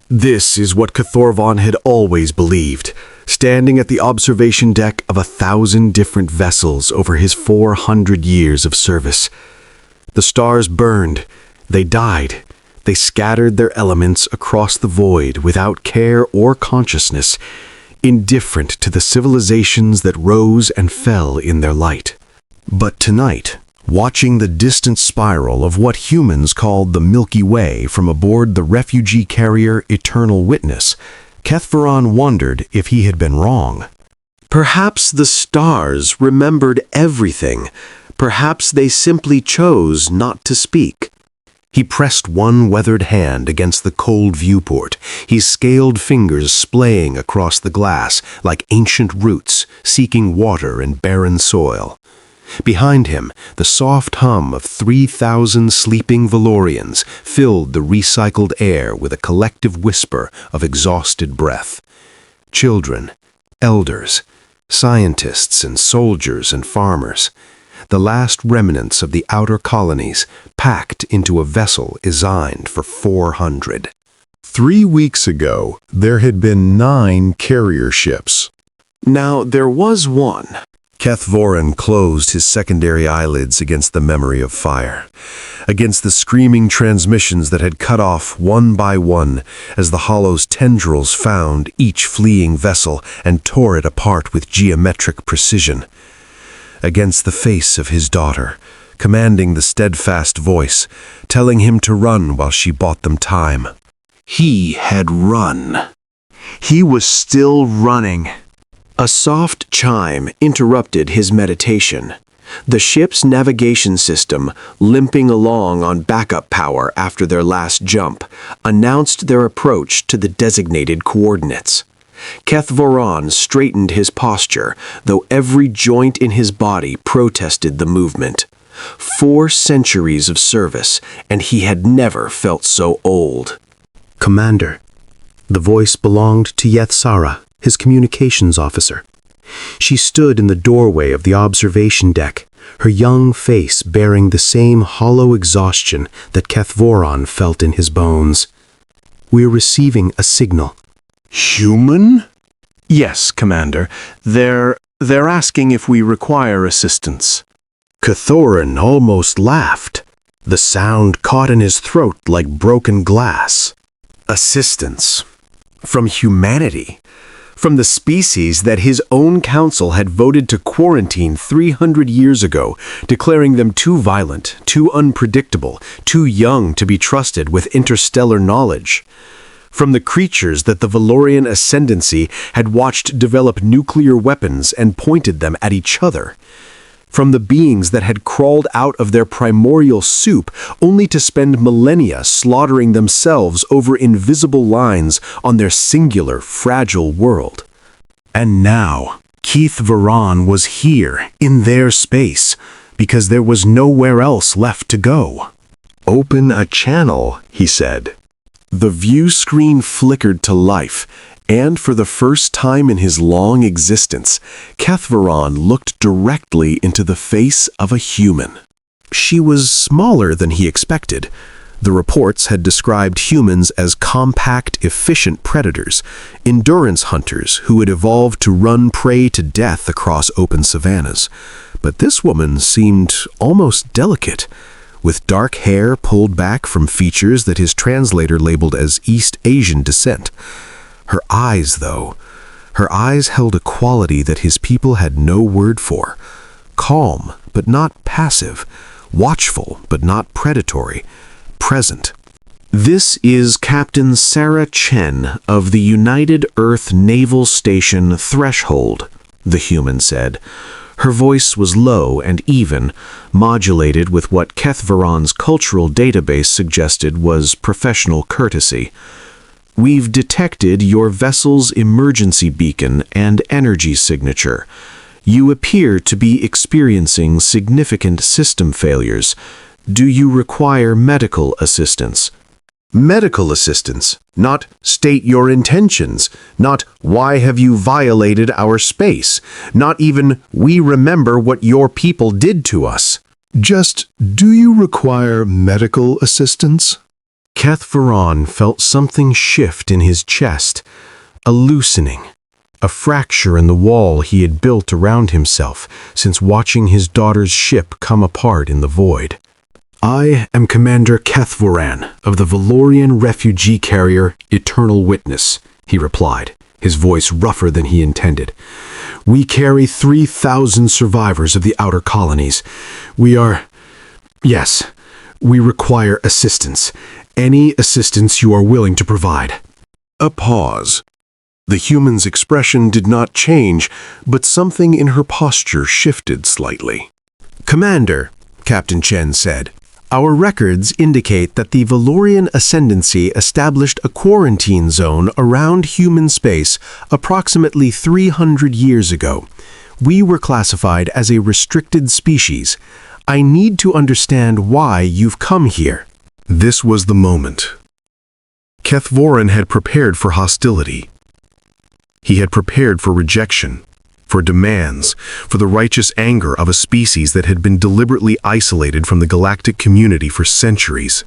This is what Cathorvon had always believed, standing at the observation deck of 1,000 different vessels over his 400 years of service. The stars burned, they died, they scattered their elements across the void without care or consciousness, indifferent to the civilizations that rose and fell in their light. But tonight, watching the distant spiral of what humans called the Milky Way from aboard the refugee carrier Eternal Witness, Kethvaron wondered if he had been wrong. Perhaps the stars remembered everything. Perhaps they simply chose not to speak. He pressed one weathered hand against the cold viewport, his scaled fingers splaying across the glass like ancient roots seeking water in barren soil. Behind him, the soft hum of 3,000 sleeping Valorians filled the recycled air with a collective whisper of exhausted breath. Children, elders, scientists and soldiers and farmers, the last remnants of the outer colonies packed into a vessel designed for 400. 3 weeks ago, there had been 9 carrier ships. Now there was one. Kethvaron closed his secondary eyelids against the memory of fire, against the screaming transmissions that had cut off one by one as the Hollow's tendrils found each fleeing vessel and tore it apart with geometric precision. Against the face of his daughter, commanding the steadfast voice, telling him to run while she bought them time. He had run. He was still running. A soft chime interrupted his meditation. The ship's navigation system, limping along on backup power after their last jump, announced their approach to the designated coordinates. Kethvaron straightened his posture, though every joint in his body protested the movement. 4 centuries of service, and he had never felt so old. Commander. The voice belonged to Yethsara, his communications officer. She stood in the doorway of the observation deck, her young face bearing the same hollow exhaustion that Kethvaron felt in his bones. "We're receiving a signal." Human? Yes, Commander. They're asking if we require assistance. Cathoran almost laughed. The sound caught in his throat like broken glass. Assistance. From humanity. From the species that his own council had voted to quarantine 300 years ago, declaring them too violent, too unpredictable, too young to be trusted with interstellar knowledge. From the creatures that the Valorian ascendancy had watched develop nuclear weapons and pointed them at each other. From the beings that had crawled out of their primordial soup only to spend millennia slaughtering themselves over invisible lines on their singular, fragile world. And now, Kethvaron was here, in their space, because there was nowhere else left to go. "Open a channel," he said. The view screen flickered to life, and for the first time in his long existence, Kethvaron looked directly into the face of a human. She was smaller than he expected. The reports had described humans as compact, efficient predators, endurance hunters who had evolved to run prey to death across open savannas. But this woman seemed almost delicate, with dark hair pulled back from features that his translator labeled as East Asian descent. Her eyes, though, her eyes held a quality that his people had no word for. Calm, but not passive. Watchful, but not predatory. Present. "This is Captain Sarah Chen of the United Earth Naval Station Threshold," the human said. Her voice was low and even, modulated with what Kethvaron's cultural database suggested was professional courtesy. "We've detected your vessel's emergency beacon and energy signature. You appear to be experiencing significant system failures. Do you require medical assistance?" Medical assistance, not "state your intentions," not "why have you violated our space," not even "we remember what your people did to us." Just, do you require medical assistance? Keth felt something shift in his chest, a loosening, a fracture in the wall he had built around himself since watching his daughter's ship come apart in the void. "I am Commander Keth of the Valorian refugee carrier Eternal Witness," he replied, his voice rougher than he intended. "We carry 3,000 survivors of the outer colonies. We require assistance. Any assistance you are willing to provide." A pause. The human's expression did not change, but something in her posture shifted slightly. "Commander," Captain Chen said, "our records indicate that the Valorian Ascendancy established a quarantine zone around human space approximately 300 years ago. We were classified as a restricted species. I need to understand why you've come here." This was the moment. Keth had prepared for hostility. He had prepared for rejection, for demands, for the righteous anger of a species that had been deliberately isolated from the galactic community for centuries.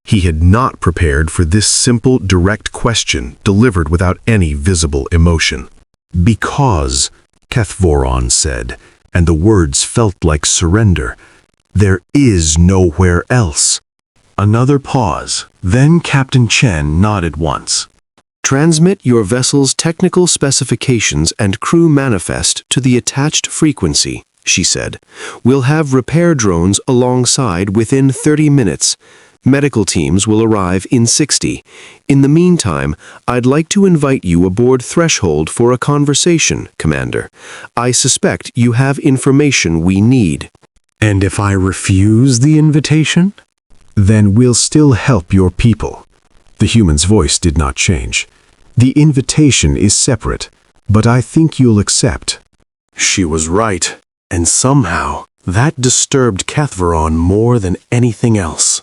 He had not prepared for this simple, direct question delivered without any visible emotion. "Because," Keth said, and the words felt like surrender, "there is nowhere else." Another pause, then Captain Chen nodded once. "Transmit your vessel's technical specifications and crew manifest to the attached frequency," she said. "We'll have repair drones alongside within 30 minutes. Medical teams will arrive in 60. In the meantime, I'd like to invite you aboard Threshold for a conversation, Commander. I suspect you have information we need." "And if I refuse the invitation?" "Then we'll still help your people." The human's voice did not change. "The invitation is separate, but I think you'll accept." She was right, and somehow that disturbed Keth more than anything else.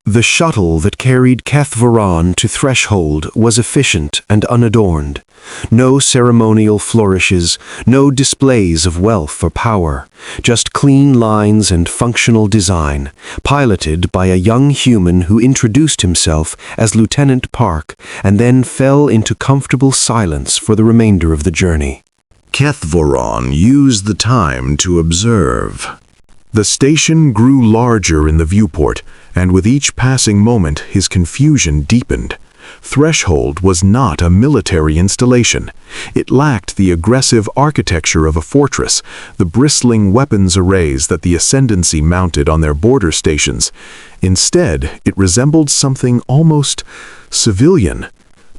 The shuttle that carried Keth to Threshold was efficient and unadorned. No ceremonial flourishes, no displays of wealth or power, just clean lines and functional design, piloted by a young human who introduced himself as Lieutenant Park and then fell into comfortable silence for the remainder of the journey. Keth used the time to observe. The station grew larger in the viewport, and with each passing moment his confusion deepened. Threshold was not a military installation. It lacked the aggressive architecture of a fortress, the bristling weapons arrays that the Ascendancy mounted on their border stations. Instead, it resembled something almost civilian.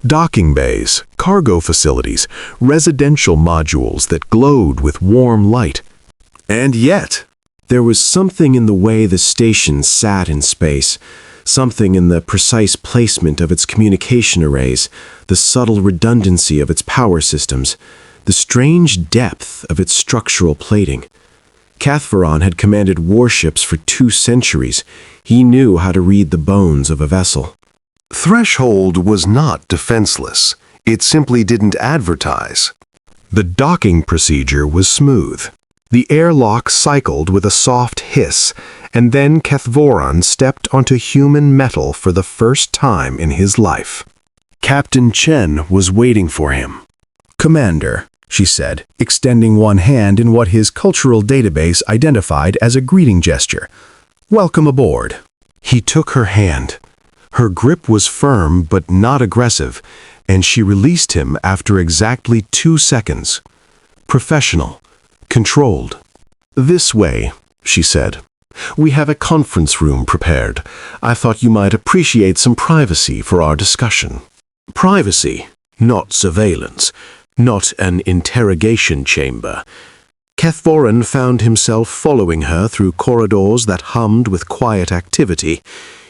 Docking bays, cargo facilities, residential modules that glowed with warm light. And yet, there was something in the way the station sat in space, something in the precise placement of its communication arrays, the subtle redundancy of its power systems, the strange depth of its structural plating. Keth had commanded warships for 2 centuries. He knew how to read the bones of a vessel. Threshold was not defenseless. It simply didn't advertise. The docking procedure was smooth. The airlock cycled with a soft hiss, and then Keth stepped onto human metal for the first time in his life. Captain Chen was waiting for him. "Commander," she said, extending one hand in what his cultural database identified as a greeting gesture. "Welcome aboard." He took her hand. Her grip was firm but not aggressive, and she released him after exactly 2 seconds. Professional. Controlled. "This way," she said. "We have a conference room prepared. I thought you might appreciate some privacy for our discussion." Privacy, not surveillance, not an interrogation chamber. Keth found himself following her through corridors that hummed with quiet activity,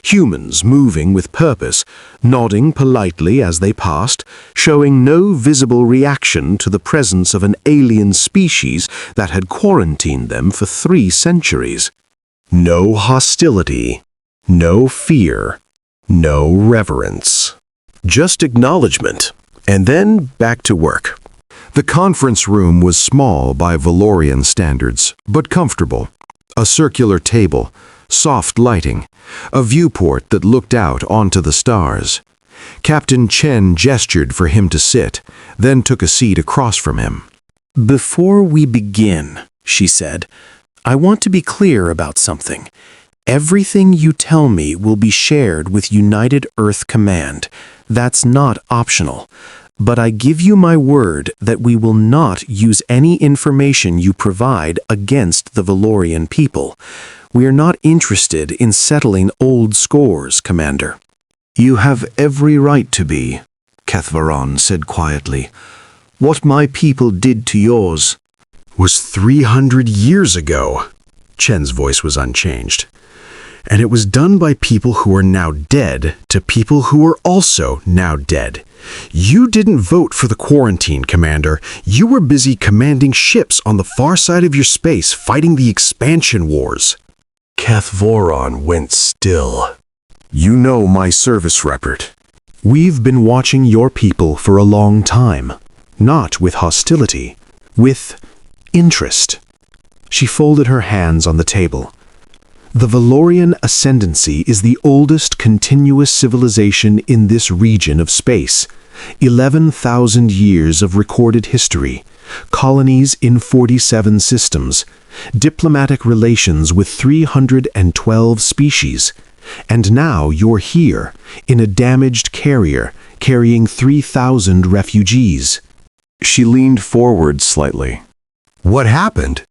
humans moving with purpose, nodding politely as they passed, showing no visible reaction to the presence of an alien species that had quarantined them for 3 centuries. No hostility, no fear, no reverence. Just acknowledgement, and then back to work. The conference room was small by Valorian standards, but comfortable. A circular table, soft lighting, a viewport that looked out onto the stars. Captain Chen gestured for him to sit, then took a seat across from him. "Before we begin," she said, "I want to be clear about something. Everything you tell me will be shared with United Earth Command. That's not optional. But I give you my word that we will not use any information you provide against the Valorian people. We are not interested in settling old scores, Commander." "You have every right to be," Kethvaron said quietly. "What my people did to yours Was 300 years ago. Chen's voice was unchanged. And it was done by people who are now dead to people who are also now dead. You didn't vote for the quarantine, Commander. You were busy commanding ships on the far side of your space fighting the expansion wars." Kethvaron went still. "You know my service record." We've been watching your people for a long time. Not with hostility, with interest. She folded her hands on the table. The Valorian Ascendancy is the oldest continuous civilization in this region of space. 11,000 years of recorded history, colonies in 47 systems, diplomatic relations with 312 species, and now you're here, in a damaged carrier, carrying 3,000 refugees. She leaned forward slightly. "What happened?"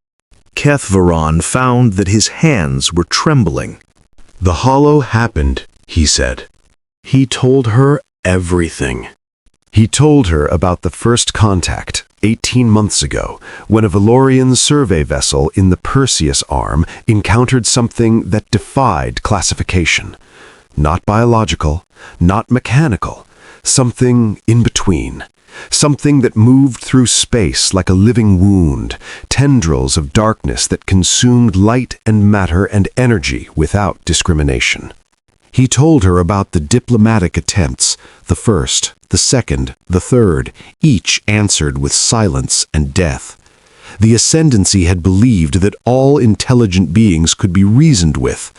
Kethvaron found that his hands were trembling. "The hollow happened," he said. He told her everything. He told her about the first contact, 18 months ago, when a Valorian survey vessel in the Perseus arm encountered something that defied classification. Not biological, not mechanical, something in between. Something that moved through space like a living wound, tendrils of darkness that consumed light and matter and energy without discrimination. He told her about the diplomatic attempts, the first, the second, the third, each answered with silence and death. The Ascendancy had believed that all intelligent beings could be reasoned with.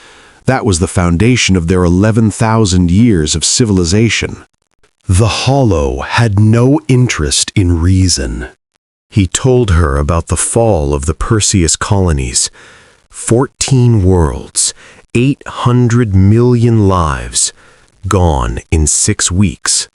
That was the foundation of their 11,000 years of civilization. The Hollow had no interest in reason. He told her about the fall of the Perseus colonies. 14 worlds, 800 million lives, gone in 6 weeks.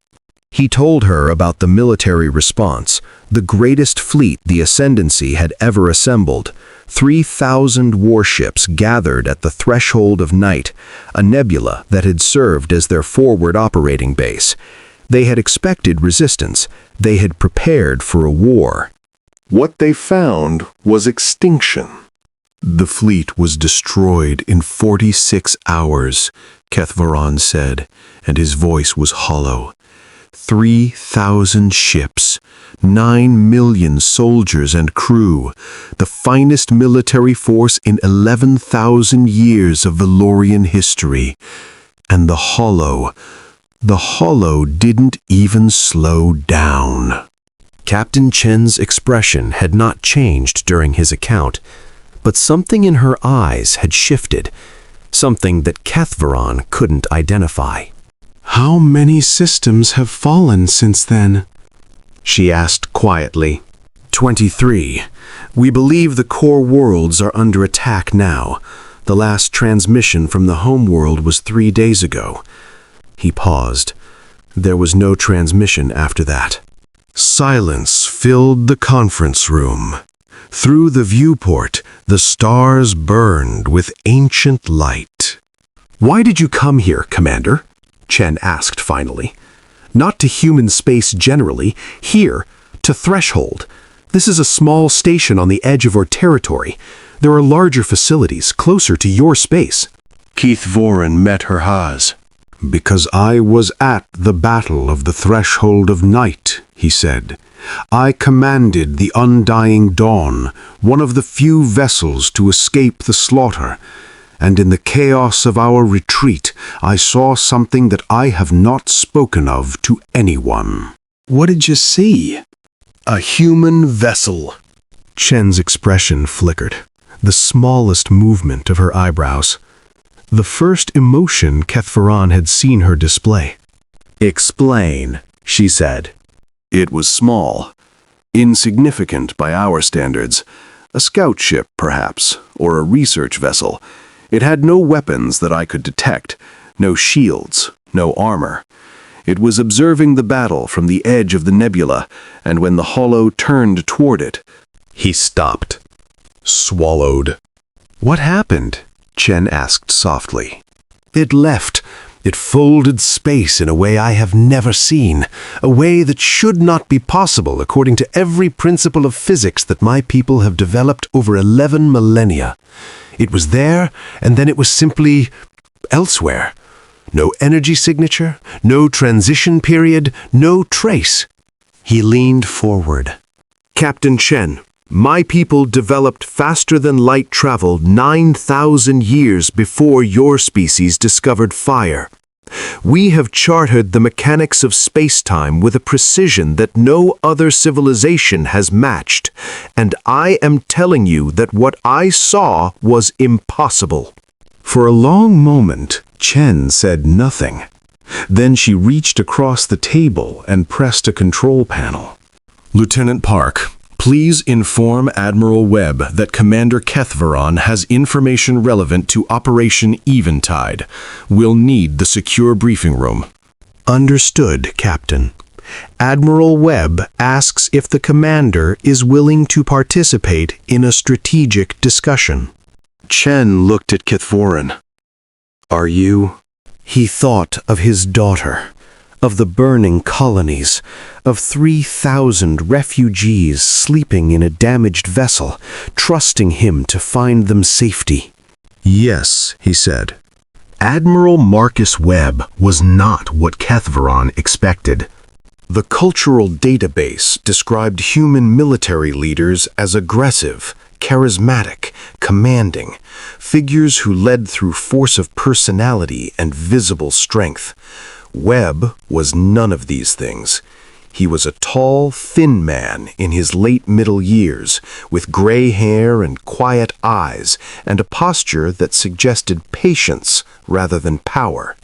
He told her about the military response, the greatest fleet the Ascendancy had ever assembled. 3,000 warships gathered at the threshold of night, a nebula that had served as their forward operating base. They had expected resistance. They had prepared for a war. What they found was extinction. "The fleet was destroyed in 46 hours, Kethvaron said, and his voice was hollow. 3,000 ships, 9 million soldiers and crew, the finest military force in 11,000 years of Valorian history. And the Hollow didn't even slow down." Captain Chen's expression had not changed during his account, but something in her eyes had shifted, something that Kethvaron couldn't identify. "How many systems have fallen since then?" she asked quietly. 23. We believe the core worlds are under attack now. The last transmission from the home world was 3 days ago. He paused. There was no transmission after that. Silence filled the conference room. Through the viewport, the stars burned with ancient light. "Why did you come here, Commander?" Chen asked finally. "Not to human space generally, here, to Threshold. This is a small station on the edge of our territory. There are larger facilities closer to your space." Kethvaron met her eyes. "Because I was at the battle of the Threshold of Night," he said. "I commanded the Undying Dawn, one of the few vessels to escape the slaughter, and in the chaos of our retreat, I saw something that I have not spoken of to anyone." "What did you see?" "A human vessel." Chen's expression flickered. the smallest movement of her eyebrows. The first emotion Kethvaran had seen her display. "Explain," she said. It was small, insignificant by our standards. A scout ship, perhaps, or a research vessel. It had no weapons that I could detect, no shields, no armor. It was observing the battle from the edge of the nebula, and when the hollow turned toward it, He stopped. swallowed. What happened? Chen asked softly. It left. It folded space in a way I have never seen, a way that should not be possible according to every principle of physics that my people have developed over 11 millennia. It was there, and then it was simply elsewhere. No energy signature, no transition period, no trace. He leaned forward. Captain Chen, my people developed faster-than-light travel 9,000 years before your species discovered fire. We have charted the mechanics of space-time with a precision that no other civilization has matched, and I am telling you that what I saw was impossible." For a long moment, Chen said nothing. Then she reached across the table and pressed a control panel. "Lieutenant Park, please inform Admiral Webb that Commander Kethvaran has information relevant to Operation Eventide. We'll need the secure briefing room." Understood, Captain. Admiral Webb asks if the commander is willing to participate in a strategic discussion. Chen looked at Kethvaran. Are you? He thought of his daughter, of the burning colonies, of 3,000 refugees sleeping in a damaged vessel, trusting him to find them safety. "Yes," he said. Admiral Marcus Webb was not what Kethvaran expected. The cultural database described human military leaders as aggressive, charismatic, commanding, figures who led through force of personality and visible strength. Webb was none of these things. He was a tall, thin man in his late middle years, with gray hair and quiet eyes, and a posture that suggested patience rather than power.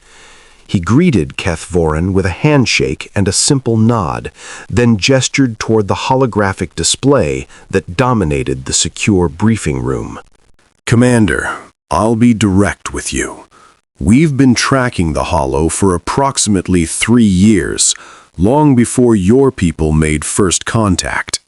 He greeted Kethvaran with a handshake and a simple nod, then gestured toward the holographic display that dominated the secure briefing room. Commander, I'll be direct with you. We've been tracking the hollow for approximately 3 years, long before your people made first contact.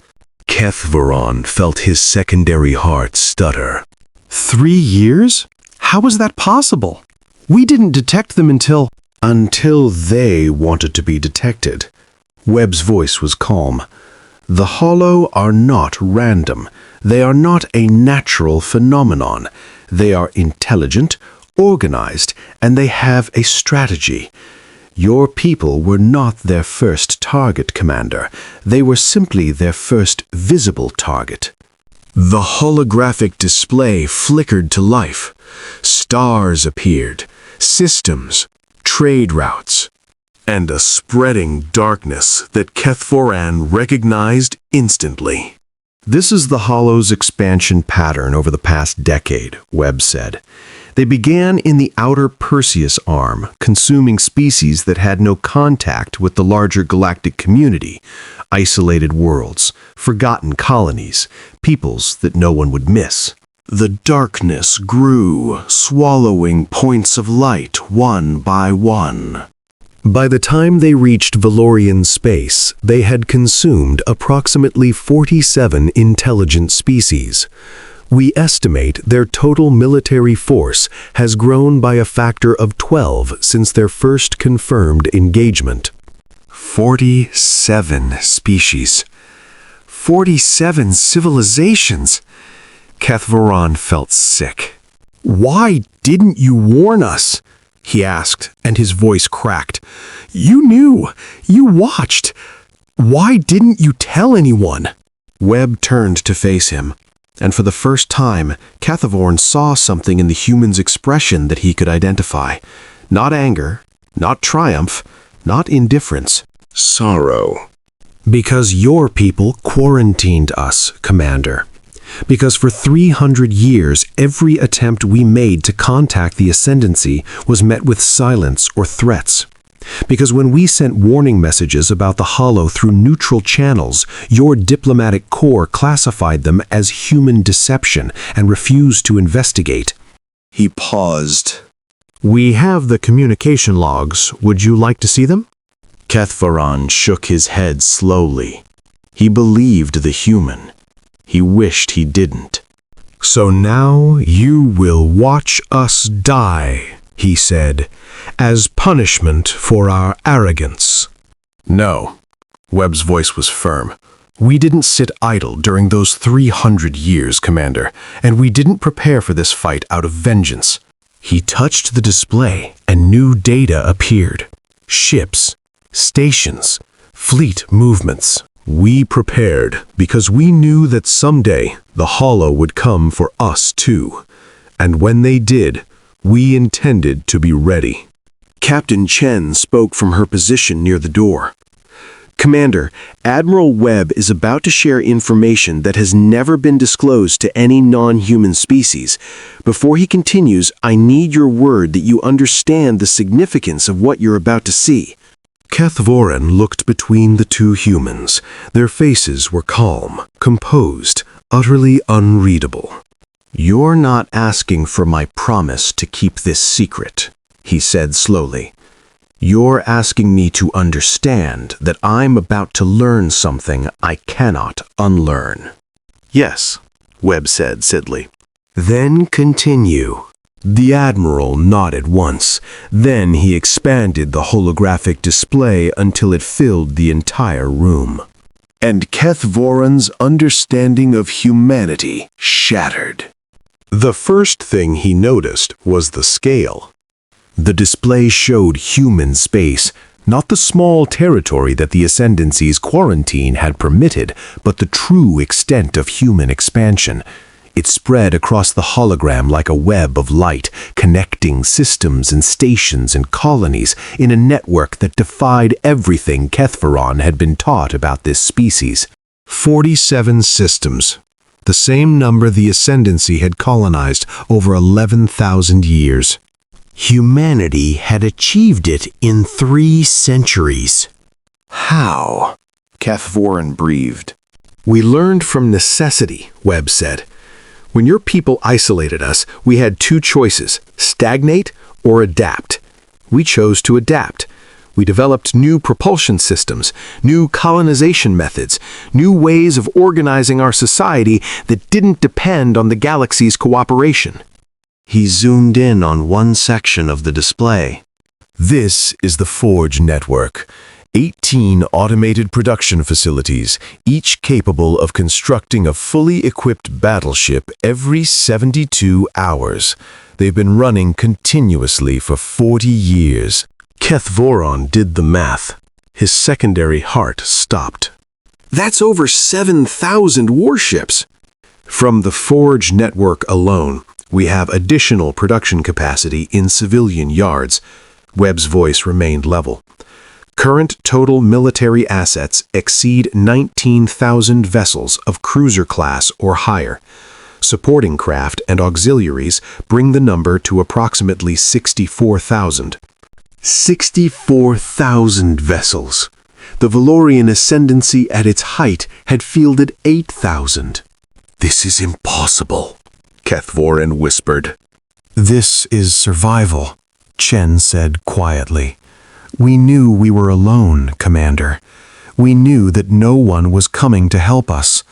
Kethvaran felt his secondary heart stutter. 3 years? How was that possible? We didn't detect them until they wanted to be detected. Webb's voice was calm. The hollow are not random. They are not a natural phenomenon. They are intelligent, organized, and they have a strategy. Your people were not their first target, Commander. They were simply their first visible target. The holographic display flickered to life. Stars appeared, systems, trade routes, and a spreading darkness that Kethvaran recognized instantly. This is the Hollow's expansion pattern over the past decade, Webb said. They began in the outer Perseus arm, consuming species that had no contact with the larger galactic community, isolated worlds, forgotten colonies, peoples that no one would miss. The darkness grew, swallowing points of light one by one. By the time they reached Valorian space, they had consumed approximately 47 intelligent species. We estimate their total military force has grown by a factor of 12 since their first confirmed engagement. 47 species. 47 civilizations. Kethvaran felt sick. "Why didn't you warn us?" he asked, and his voice cracked. "You knew. You watched. Why didn't you tell anyone?" Webb turned to face him, and for the first time, Kethvaran saw something in the human's expression that he could identify. Not anger, not triumph, not indifference. Sorrow. "Because your people quarantined us, Commander. Because for 300 years, every attempt we made to contact the Ascendancy was met with silence or threats. Because when we sent warning messages about the Hollow through neutral channels, your diplomatic corps classified them as human deception and refused to investigate. He paused. We have the communication logs. Would you like to see them? Kethvaron shook his head slowly. He believed the human. He wished he didn't. So now you will watch us die, he said, as punishment for our arrogance. No. Webb's voice was firm. We didn't sit idle during those 300 years, Commander, and we didn't prepare for this fight out of vengeance. He touched the display, and new data appeared. Ships, stations, fleet movements. We prepared because we knew that someday the Hollow would come for us too. And when they did, we intended to be ready. Captain Chen spoke from her position near the door. Commander, Admiral Webb is about to share information that has never been disclosed to any non-human species. Before he continues, I need your word that you understand the significance of what you're about to see. Kethvaron looked between the two humans. Their faces were calm, composed, utterly unreadable. You're not asking for my promise to keep this secret, he said slowly. You're asking me to understand that I'm about to learn something I cannot unlearn. Yes, Webb said sidly. Then continue. The Admiral nodded once. Then he expanded the holographic display until it filled the entire room. And Kethvaron's understanding of humanity shattered. The first thing he noticed was the scale. The display showed human space, not the small territory that the Ascendancy's quarantine had permitted, but the true extent of human expansion. It spread across the hologram like a web of light, connecting systems and stations and colonies in a network that defied everything Kethvaron had been taught about this species. 47 systems, the same number the Ascendancy had colonized over 11,000 years. Humanity had achieved it in 3 centuries. How? Kethvaron breathed. We learned from necessity, Webb said. When your people isolated us, we had 2 choices, stagnate or adapt. We chose to adapt. We developed new propulsion systems, new colonization methods, new ways of organizing our society that didn't depend on the galaxy's cooperation. He zoomed in on one section of the display. This is the Forge Network. 18 automated production facilities, each capable of constructing a fully equipped battleship every 72 hours. They've been running continuously for 40 years. Kethvaron did the math. His secondary heart stopped. That's over 7,000 warships. From the Forge Network alone, we have additional production capacity in civilian yards. Webb's voice remained level. Current total military assets exceed 19,000 vessels of cruiser class or higher. Supporting craft and auxiliaries bring the number to approximately 64,000. 64,000 vessels. The Valorian Ascendancy at its height had fielded 8,000. This is impossible, Kethvaron whispered. This is survival, Chen said quietly. We knew we were alone, Commander. We knew that no one was coming to help us,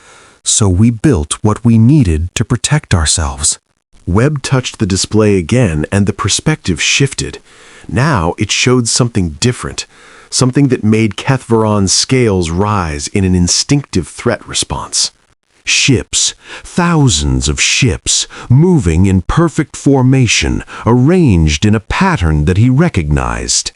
so we built what we needed to protect ourselves. Webb touched the display again, and the perspective shifted. Now it showed something different, something that made Kethvaron's scales rise in an instinctive threat response. Ships, thousands of ships, moving in perfect formation, arranged in a pattern that he recognized.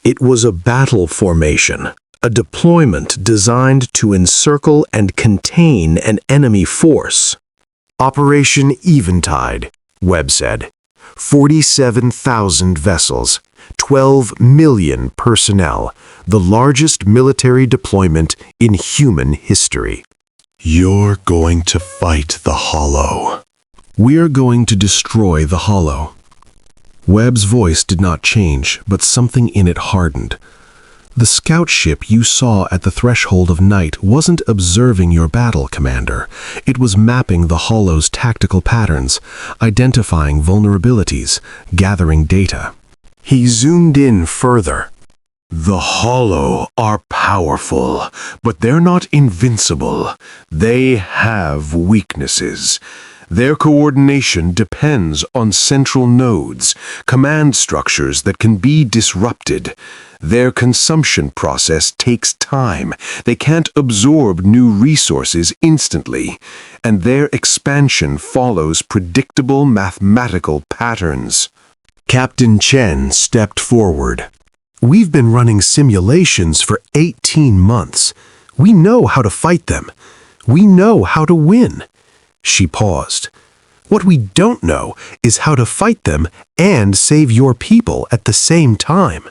It was a battle formation, a deployment designed to encircle and contain an enemy force. Operation Eventide, Webb said. 47,000 vessels, 12 million personnel, the largest military deployment in human history. You're going to fight the Hollow. We're going to destroy the Hollow. Webb's voice did not change, but something in it hardened. The scout ship you saw at the threshold of night wasn't observing your battle, Commander. It was mapping the Hollow's tactical patterns, identifying vulnerabilities, gathering data. He zoomed in further. The Hollow are powerful, but they're not invincible. They have weaknesses. Their coordination depends on central nodes, command structures that can be disrupted. Their consumption process takes time. They can't absorb new resources instantly, and their expansion follows predictable mathematical patterns. Captain Chen stepped forward. We've been running simulations for 18 months. We know how to fight them. We know how to win. She paused. What we don't know is how to fight them and save your people at the same time.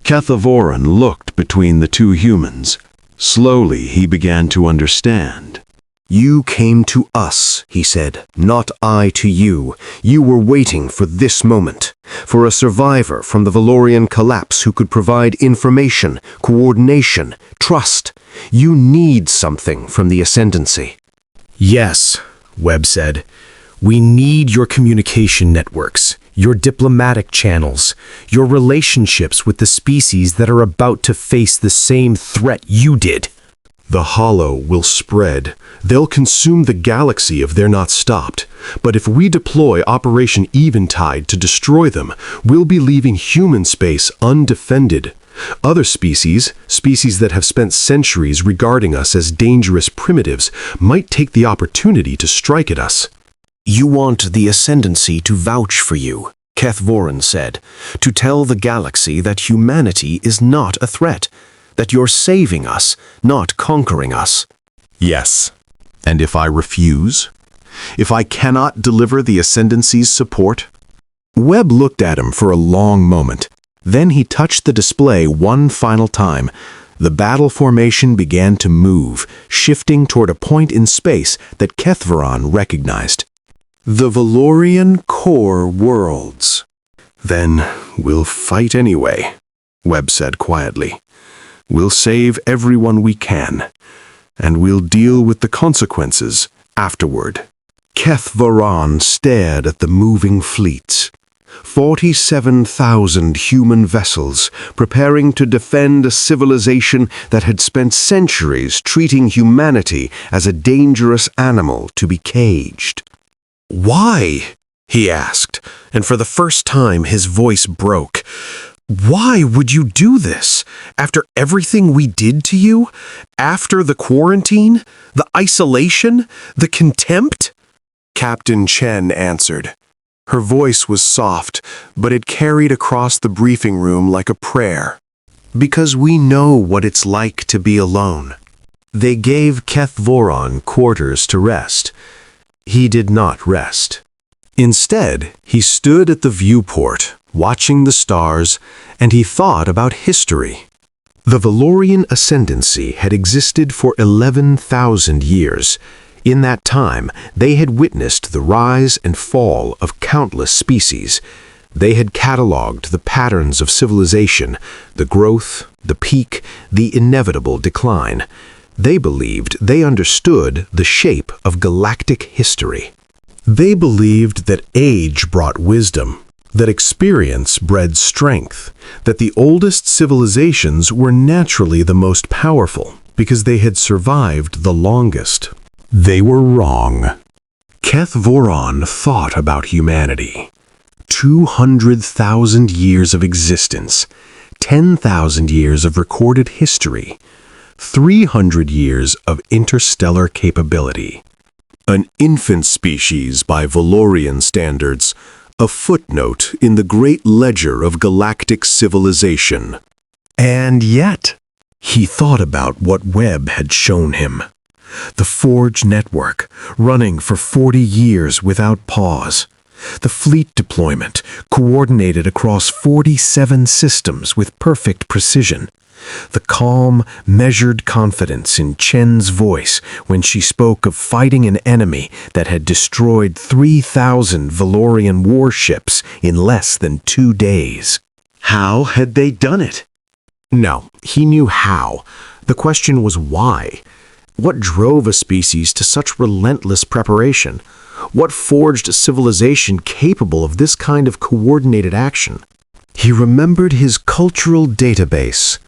Kethavoran looked between the two humans. Slowly he began to understand. You came to us, he said, not I to you. You were waiting for this moment, for a survivor from the Valorian collapse who could provide information, coordination, trust. You need something from the Ascendancy. Yes, Webb said. We need your communication networks, your diplomatic channels, your relationships with the species that are about to face the same threat you did. The Hollow will spread. They'll consume the galaxy if they're not stopped. But if we deploy Operation Eventide to destroy them, we'll be leaving human space undefended. Other species that have spent centuries regarding us as dangerous primitives, might take the opportunity to strike at us. You want the Ascendancy to vouch for you, Kethavoran said, to tell the galaxy that humanity is not a threat, that you're saving us, not conquering us. Yes. And if I refuse? If I cannot deliver the Ascendancy's support? Webb looked at him for a long moment. Then he touched the display one final time. The battle formation began to move, shifting toward a point in space that Kethavoran recognized. The Valorian core worlds. Then we'll fight anyway, Webb said quietly. We'll save everyone we can, and we'll deal with the consequences afterward. Kethavoran stared at the moving fleets. 47,000 human vessels preparing to defend a civilization that had spent centuries treating humanity as a dangerous animal to be caged. Why? He asked, and for the first time his voice broke. Why would you do this? After everything we did to you? After the quarantine? The isolation? The contempt? Captain Chen answered. Her voice was soft, but it carried across the briefing room like a prayer. Because we know what it's like to be alone. They gave Kethavoran quarters to rest. He did not rest. Instead, he stood at the viewport, watching the stars, and he thought about history. The Valorian Ascendancy had existed for 11,000 years. In that time, they had witnessed the rise and fall of countless species. They had catalogued the patterns of civilization, the growth, the peak, the inevitable decline. They believed they understood the shape of galactic history. They believed that age brought wisdom, that experience bred strength, that the oldest civilizations were naturally the most powerful because they had survived the longest. They were wrong. Kethavoran thought about humanity. 200,000 years of existence, 10,000 years of recorded history, 300 years of interstellar capability. An infant species by Valorian standards, a footnote in the great ledger of galactic civilization. And yet, he thought about what Webb had shown him. The Forge network, running for 40 years without pause. The fleet deployment, coordinated across 47 systems with perfect precision. The calm, measured confidence in Chen's voice when she spoke of fighting an enemy that had destroyed 3,000 Valorian warships in less than 2 days. How had they done it? No, he knew how. The question was why. What drove a species to such relentless preparation? What forged a civilization capable of this kind of coordinated action? He remembered his cultural database,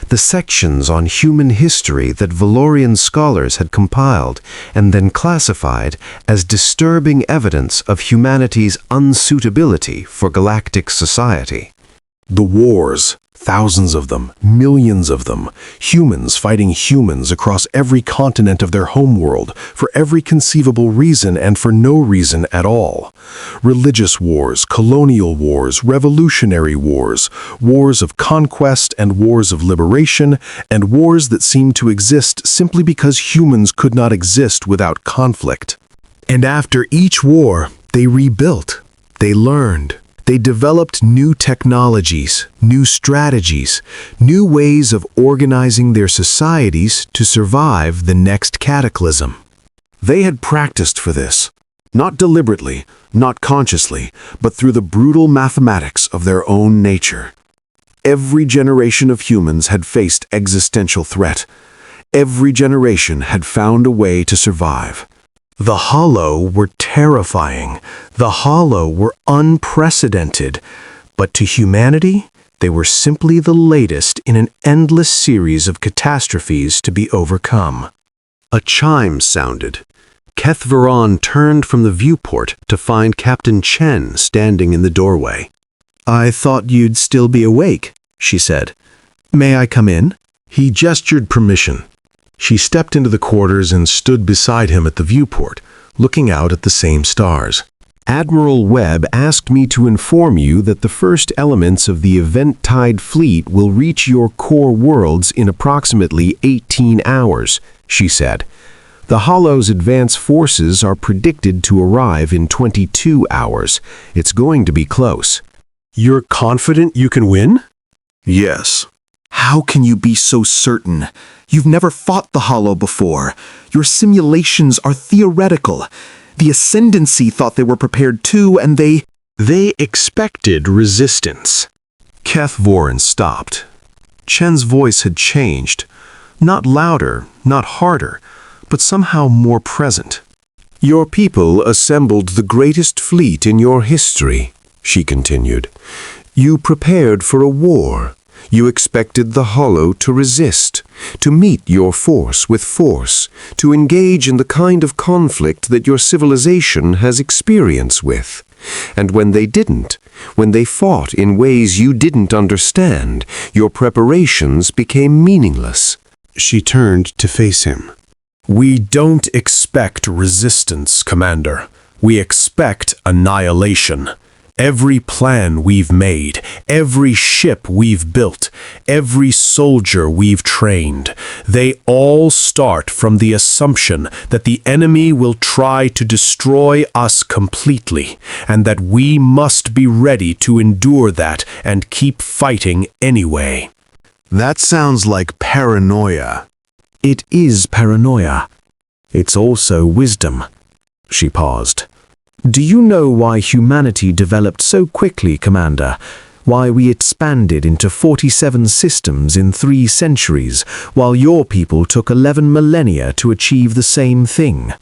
the sections on human history that Valorian scholars had compiled and then classified as disturbing evidence of humanity's unsuitability for galactic society. The wars, thousands of them, millions of them, humans fighting humans across every continent of their homeworld for every conceivable reason and for no reason at all. Religious wars, colonial wars, revolutionary wars, wars of conquest and wars of liberation, and wars that seemed to exist simply because humans could not exist without conflict. And after each war, they rebuilt, they learned. They developed new technologies, new strategies, new ways of organizing their societies to survive the next cataclysm. They had practiced for this, not deliberately, not consciously, but through the brutal mathematics of their own nature. Every generation of humans had faced existential threat. Every generation had found a way to survive. The Hollow were terrifying. The Hollow were unprecedented. But to humanity, they were simply the latest in an endless series of catastrophes to be overcome. A chime sounded. Keth Veron turned from the viewport to find Captain Chen standing in the doorway. I thought you'd still be awake, she said. May I come in? He gestured permission. She stepped into the quarters and stood beside him at the viewport, looking out at the same stars. Admiral Webb asked me to inform you that the first elements of the event-tide fleet will reach your core worlds in approximately 18 hours, she said. The Hollow's advance forces are predicted to arrive in 22 hours. It's going to be close. You're confident you can win? Yes. How can you be so certain? You've never fought the Hollow before. Your simulations are theoretical. The Ascendancy thought they were prepared too, and they expected resistance. Keth Voran stopped. Chen's voice had changed. Not louder, not harder, but somehow more present. Your people assembled the greatest fleet in your history, she continued. You prepared for a war. You expected the Hollow to resist, to meet your force with force, to engage in the kind of conflict that your civilization has experience with. And when they didn't, when they fought in ways you didn't understand, your preparations became meaningless. She turned to face him. We don't expect resistance, Commander. We expect annihilation. Every plan we've made, every ship we've built, every soldier we've trained, they all start from the assumption that the enemy will try to destroy us completely, and that we must be ready to endure that and keep fighting anyway. That sounds like paranoia. It is paranoia. It's also wisdom. She paused. Do you know why humanity developed so quickly, Commander? Why we expanded into 47 systems in 3 centuries, while your people took 11 millennia to achieve the same thing?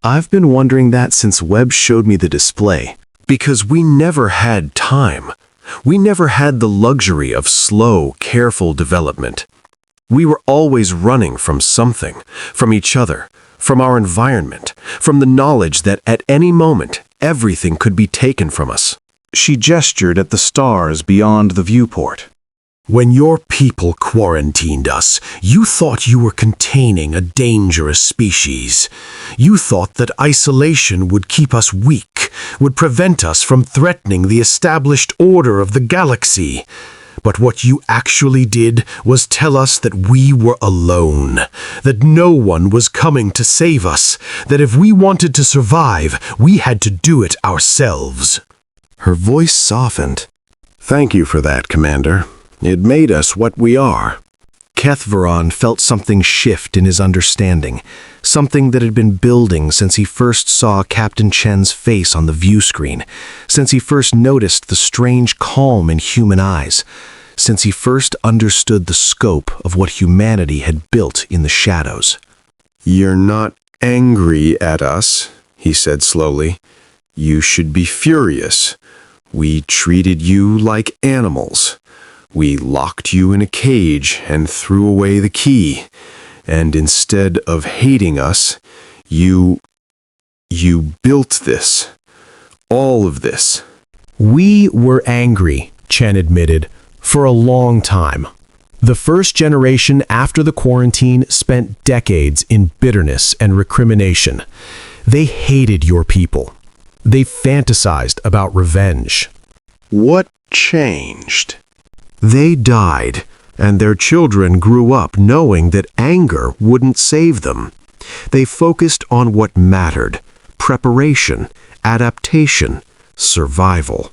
I've been wondering that since Webb showed me the display. Because we never had time. We never had the luxury of slow, careful development. We were always running from something, from each other, from our environment, from the knowledge that at any moment, everything could be taken from us. She gestured at the stars beyond the viewport. When your people quarantined us, you thought you were containing a dangerous species. You thought that isolation would keep us weak, would prevent us from threatening the established order of the galaxy. But what you actually did was tell us that we were alone, that no one was coming to save us, that if we wanted to survive, we had to do it ourselves. Her voice softened. Thank you for that, Commander. It made us what we are. Kethvaron felt something shift in his understanding, something that had been building since he first saw Captain Chen's face on the view screen, since he first noticed the strange calm in human eyes, since he first understood the scope of what humanity had built in the shadows. "You're not angry at us," he said slowly. "You should be furious. We treated you like animals. We locked you in a cage and threw away the key. And instead of hating us, you built this. All of this." We were angry, Chen admitted, for a long time. The first generation after the quarantine spent decades in bitterness and recrimination. They hated your people. They fantasized about revenge. What changed? They died, and their children grew up knowing that anger wouldn't save them. They focused on what mattered: preparation, adaptation, survival.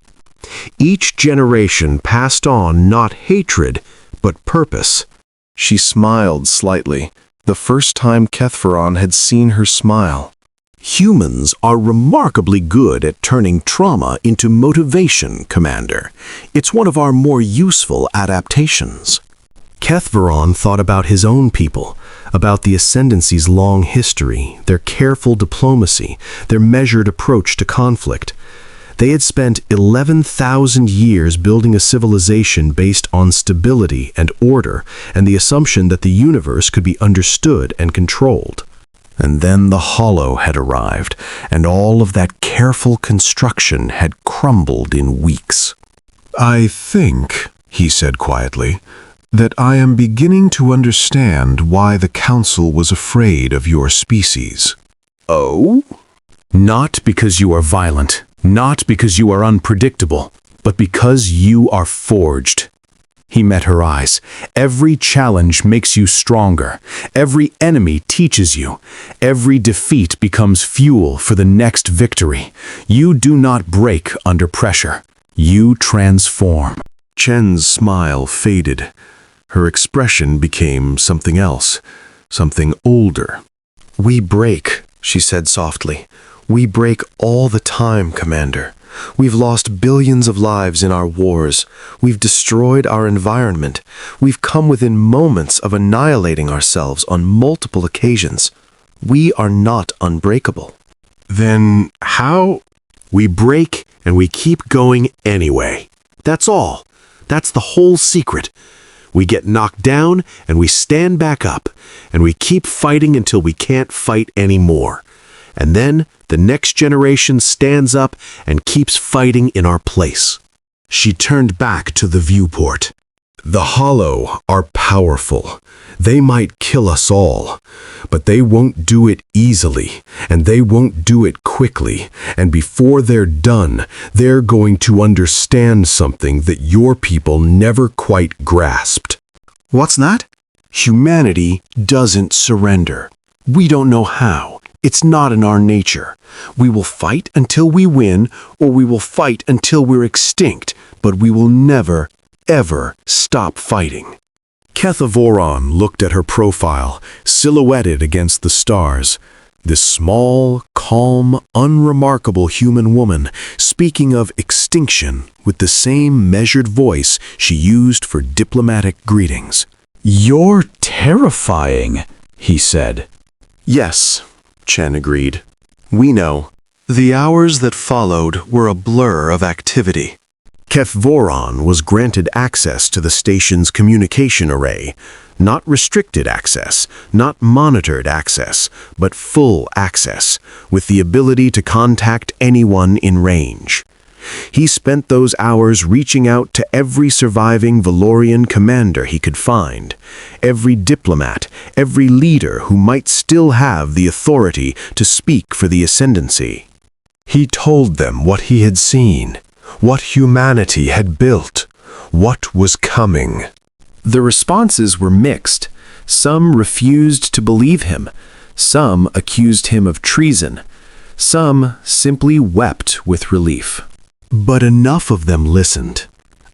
Each generation passed on not hatred, but purpose. She smiled slightly, the first time Kethvaron had seen her smile. Humans are remarkably good at turning trauma into motivation, Commander. It's one of our more useful adaptations. Kethvaron thought about his own people, about the Ascendancy's long history, their careful diplomacy, their measured approach to conflict. They had spent 11,000 years building a civilization based on stability and order and the assumption that the universe could be understood and controlled. And then the Hollow had arrived, and all of that careful construction had crumbled in weeks. "I think," he said quietly, "that I am beginning to understand why the Council was afraid of your species." Oh? Not because you are violent, not because you are unpredictable, but because you are forged. He met her eyes. Every challenge makes you stronger. Every enemy teaches you. Every defeat becomes fuel for the next victory. You do not break under pressure. You transform. Chen's smile faded. Her expression became something else, something older. "We break," she said softly. "We break all the time, Commander. We've lost billions of lives in our wars. We've destroyed our environment. We've come within moments of annihilating ourselves on multiple occasions. We are not unbreakable." Then how? We break and we keep going anyway. That's all. That's the whole secret. We get knocked down and we stand back up, and we keep fighting until we can't fight anymore. And then the next generation stands up and keeps fighting in our place. She turned back to the viewport. The Hollow are powerful. They might kill us all, but they won't do it easily, and they won't do it quickly, and before they're done, they're going to understand something that your people never quite grasped. What's that? Humanity doesn't surrender. We don't know how. It's not in our nature. We will fight until we win, or we will fight until we're extinct, but we will never, ever stop fighting. Kethvaron looked at her profile, silhouetted against the stars. This small, calm, unremarkable human woman speaking of extinction with the same measured voice she used for diplomatic greetings. "You're terrifying," he said. Yes, Chen agreed. We know. The hours that followed were a blur of activity. Kethvaron was granted access to the station's communication array. Not restricted access, not monitored access, but full access, with the ability to contact anyone in range. He spent those hours reaching out to every surviving Valorian commander he could find, every diplomat, every leader who might still have the authority to speak for the Ascendancy. He told them what he had seen, what humanity had built, what was coming. The responses were mixed. Some refused to believe him. Some accused him of treason. Some simply wept with relief. But enough of them listened.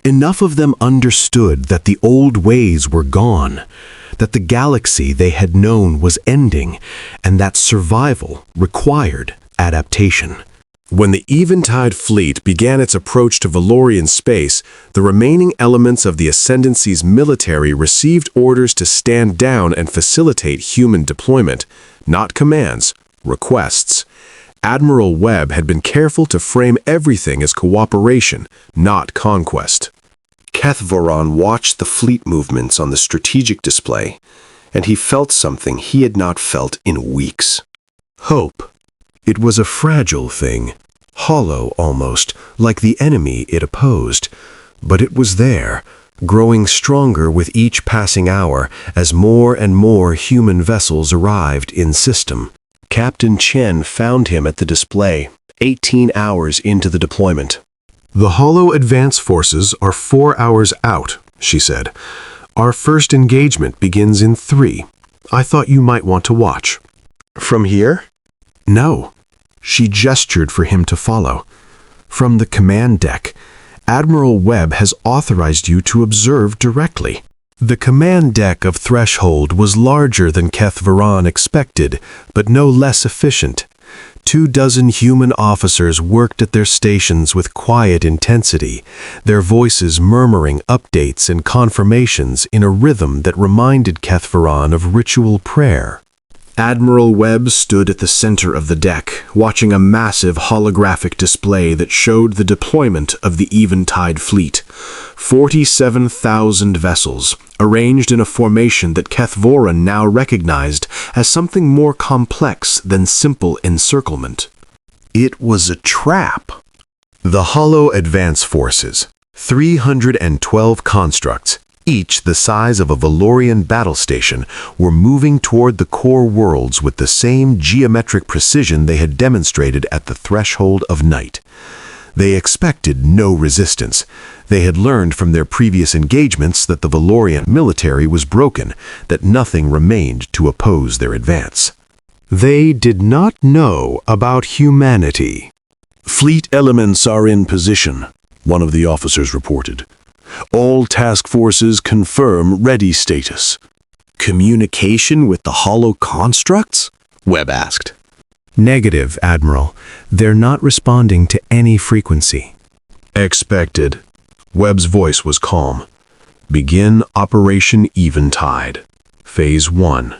Enough of them understood that the old ways were gone, that the galaxy they had known was ending, and that survival required adaptation. When the Eventide fleet began its approach to Valorian space, the remaining elements of the Ascendancy's military received orders to stand down and facilitate human deployment, not commands, requests. Admiral Webb had been careful to frame everything as cooperation, not conquest. Kethvaron watched the fleet movements on the strategic display, and he felt something he had not felt in weeks. Hope. It was a fragile thing, hollow almost, like the enemy it opposed, but it was there, growing stronger with each passing hour as more and more human vessels arrived in system. Captain Chen found him at the display, 18 hours into the deployment. "The Hollow Advance Forces are 4 hours out," she said. "Our first engagement begins in 3. I thought you might want to watch." From here? "No." She gestured for him to follow. "From the command deck, Admiral Webb has authorized you to observe directly." The command deck of Threshold was larger than Kethvaron expected, but no less efficient. 24 human officers worked at their stations with quiet intensity, their voices murmuring updates and confirmations in a rhythm that reminded Kethvaron of ritual prayer. Admiral Webb stood at the center of the deck, watching a massive holographic display that showed the deployment of the Eventide fleet. 47,000 vessels, arranged in a formation that Kethvaron now recognized as something more complex than simple encirclement. It was a trap. The Hollow Advance Forces, 312 constructs, each the size of a Valorian battle station, were moving toward the core worlds with the same geometric precision they had demonstrated at the threshold of night. They expected no resistance. They had learned from their previous engagements that the Valorian military was broken, that nothing remained to oppose their advance. They did not know about humanity. "Fleet elements are in position," one of the officers reported. "All task forces confirm ready status." "Communication with the hollow constructs?" Webb asked. "Negative, Admiral. They're not responding to any frequency." "Expected." Webb's voice was calm. "Begin Operation Eventide. Phase 1.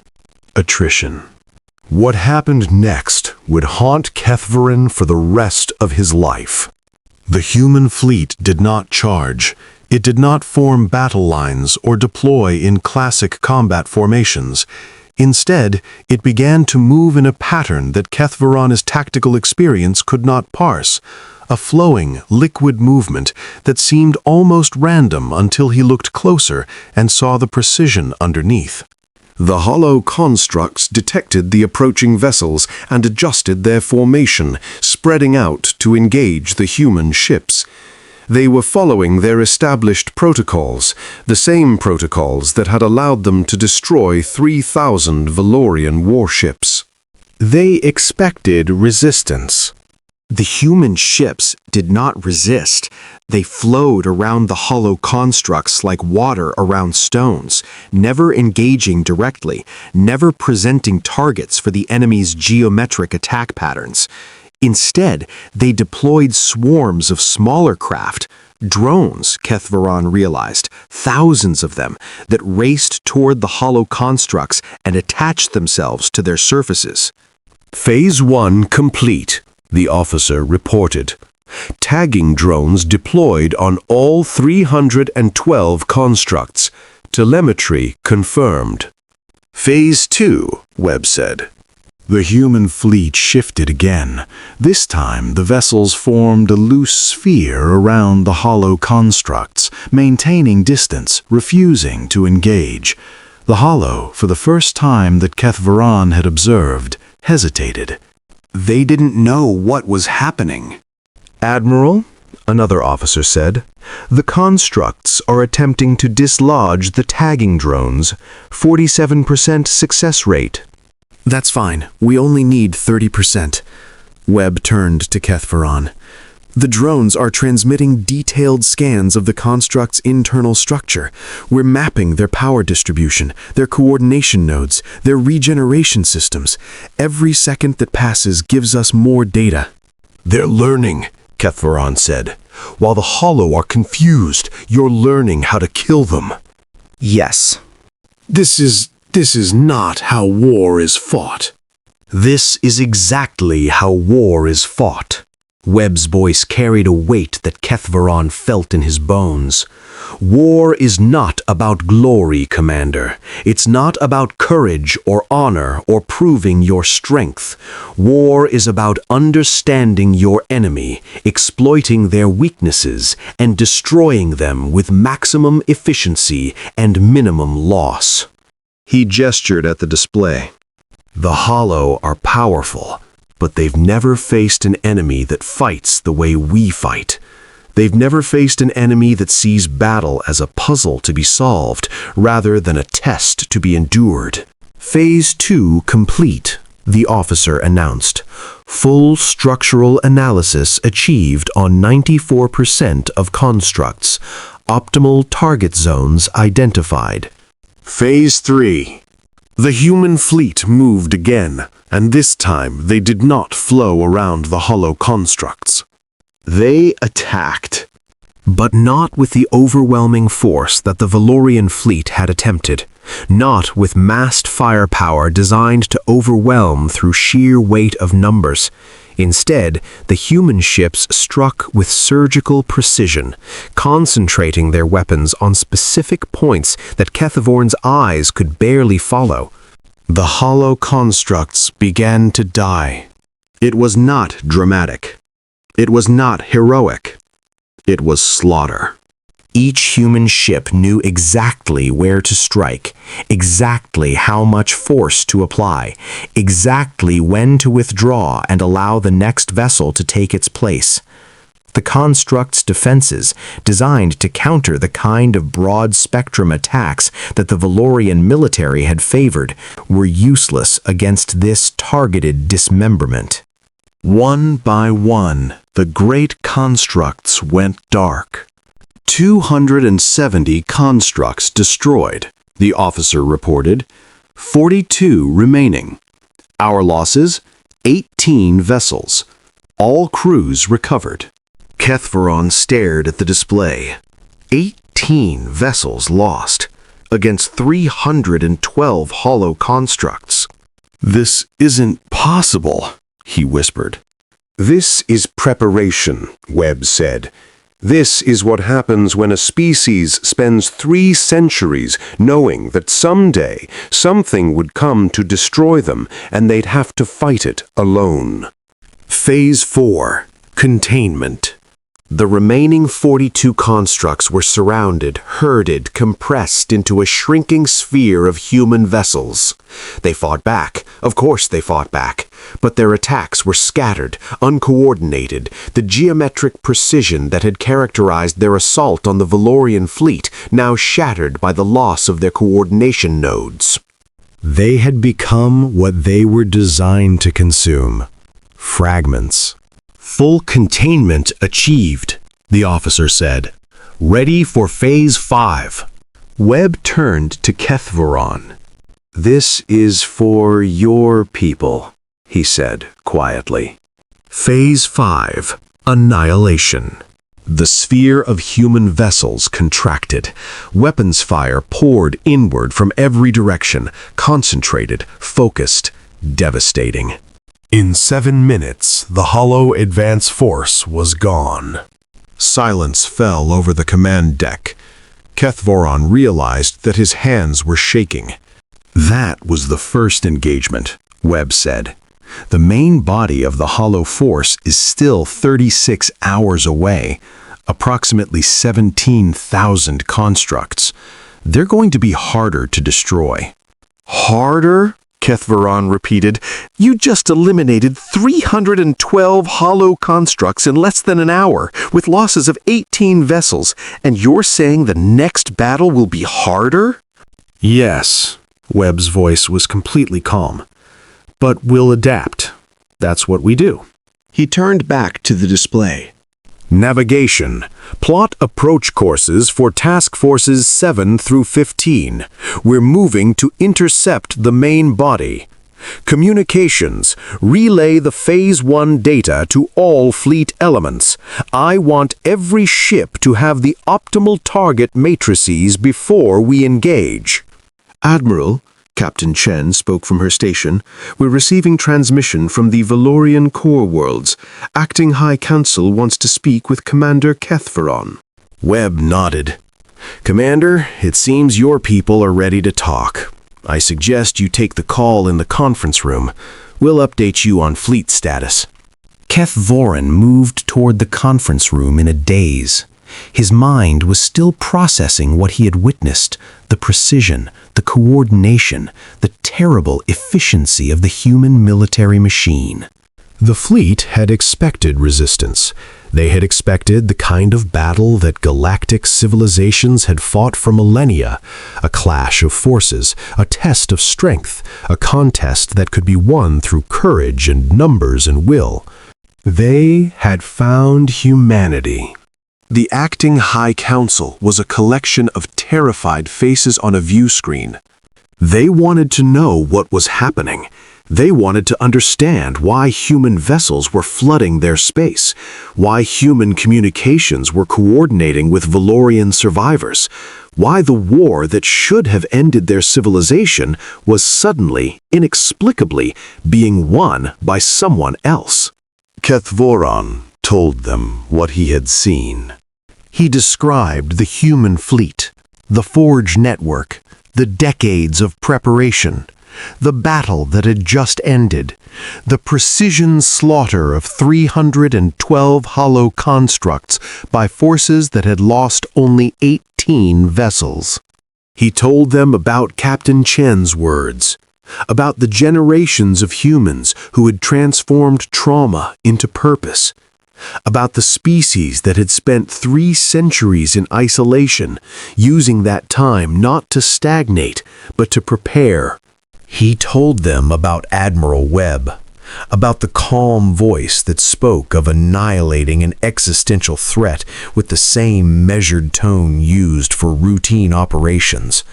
Attrition." What happened next would haunt Kethvaron for the rest of his life. The human fleet did not charge. It did not form battle lines or deploy in classic combat formations. Instead, it began to move in a pattern that Kethvaron's tactical experience could not parse, a flowing, liquid movement that seemed almost random until he looked closer and saw the precision underneath. The hollow constructs detected the approaching vessels and adjusted their formation, spreading out to engage the human ships. They were following their established protocols, the same protocols that had allowed them to destroy 3,000 Valorian warships. They expected resistance. The human ships did not resist. They flowed around the hollow constructs like water around stones, never engaging directly, never presenting targets for the enemy's geometric attack patterns. Instead, they deployed swarms of smaller craft, drones, Kethvaron realized, thousands of them, that raced toward the hollow constructs and attached themselves to their surfaces. Phase 1 complete, the officer reported. Tagging drones deployed on all 312 constructs. Telemetry confirmed. Phase 2, Webb said. The human fleet shifted again. This time, the vessels formed a loose sphere around the hollow constructs, maintaining distance, refusing to engage. The hollow, for the first time that Kethvaron had observed, hesitated. They didn't know what was happening. "Admiral," another officer said, "the constructs are attempting to dislodge the tagging drones. 47% success rate." That's fine. We only need 30%. Webb turned to Kethvaron. The drones are transmitting detailed scans of the construct's internal structure. We're mapping their power distribution, their coordination nodes, their regeneration systems. Every second that passes gives us more data. They're learning, Kethvaron said. While the Hollow are confused, you're learning how to kill them. Yes. This is not how war is fought. This is exactly how war is fought. Webb's voice carried a weight that Kethvaron felt in his bones. War is not about glory, Commander. It's not about courage or honor or proving your strength. War is about understanding your enemy, exploiting their weaknesses, and destroying them with maximum efficiency and minimum loss. He gestured at the display. The Hollow are powerful, but they've never faced an enemy that fights the way we fight. They've never faced an enemy that sees battle as a puzzle to be solved, rather than a test to be endured. Phase 2 complete, the officer announced. Full structural analysis achieved on 94% of constructs. Optimal target zones identified. Phase 3. The human fleet moved again, and this time they did not flow around the Hollow constructs. They attacked, but not with the overwhelming force that the Valorian fleet had attempted, not with massed firepower designed to overwhelm through sheer weight of numbers. Instead, the human ships struck with surgical precision, concentrating their weapons on specific points that Kethvaron's eyes could barely follow. The Hollow constructs began to die. It was not dramatic. It was not heroic. It was slaughter. Each human ship knew exactly where to strike, exactly how much force to apply, exactly when to withdraw and allow the next vessel to take its place. The construct's defenses, designed to counter the kind of broad-spectrum attacks that the Valorian military had favored, were useless against this targeted dismemberment. One by one, the great constructs went dark. 270 constructs destroyed, the officer reported. 42 remaining. Our losses, 18 vessels. All crews recovered. Kethvaron stared at the display. 18 vessels lost, against 312 Hollow constructs. This isn't possible, he whispered. This is preparation, Webb said. This is what happens when a species spends 3 centuries knowing that someday something would come to destroy them and they'd have to fight it alone. Phase 4. Containment. The remaining 42 constructs were surrounded, herded, compressed into a shrinking sphere of human vessels. They fought back. Of course they fought back. But their attacks were scattered, uncoordinated. The geometric precision that had characterized their assault on the Valorian fleet now shattered by the loss of their coordination nodes. They had become what they were designed to consume. Fragments. Full containment achieved, the officer said. Ready for Phase 5. Webb turned to Kethvaron. This is for your people, he said quietly. Phase 5. Annihilation. The sphere of human vessels contracted. Weapons fire poured inward from every direction, concentrated, focused, devastating. In 7 minutes, the Hollow advance force was gone. Silence fell over the command deck. Kethvaron realized that his hands were shaking. That was the first engagement, Webb said. The main body of the Hollow force is still 36 hours away, approximately 17,000 constructs. They're going to be harder to destroy. Harder? Kethvaron repeated. You just eliminated 312 Hollow constructs in less than an hour, with losses of 18 vessels, and you're saying the next battle will be harder? Yes, Webb's voice was completely calm. But we'll adapt. That's what we do. He turned back to the display. Navigation. Plot approach courses for Task Forces 7 through 15. We're moving to intercept the main body. Communications. Relay the Phase 1 data to all fleet elements. I want every ship to have the optimal target matrices before we engage. Admiral, Captain Chen spoke from her station, we're receiving transmission from the Valorian core worlds. Acting High Council wants to speak with Commander Kethveron. Webb nodded. Commander, it seems your people are ready to talk. I suggest you take the call in the conference room. We'll update you on fleet status. Kethveron moved toward the conference room in a daze. His mind was still processing what he had witnessed, the precision, the coordination, the terrible efficiency of the human military machine. The fleet had expected resistance. They had expected the kind of battle that galactic civilizations had fought for millennia, a clash of forces, a test of strength, a contest that could be won through courage and numbers and will. They had found humanity. The Acting High Council was a collection of terrified faces on a view screen. They wanted to know what was happening. They wanted to understand why human vessels were flooding their space, why human communications were coordinating with Valorian survivors, why the war that should have ended their civilization was suddenly, inexplicably, being won by someone else. Kethveron told them what he had seen. He described the human fleet, the forge network, the decades of preparation, the battle that had just ended, the precision slaughter of 312 hollow constructs by forces that had lost only 18 vessels. He told them about Captain Chen's words, about the generations of humans who had transformed trauma into purpose, about the species that had spent 3 centuries in isolation, using that time not to stagnate, but to prepare. He told them about Admiral Webb, about the calm voice that spoke of annihilating an existential threat with the same measured tone used for routine operations,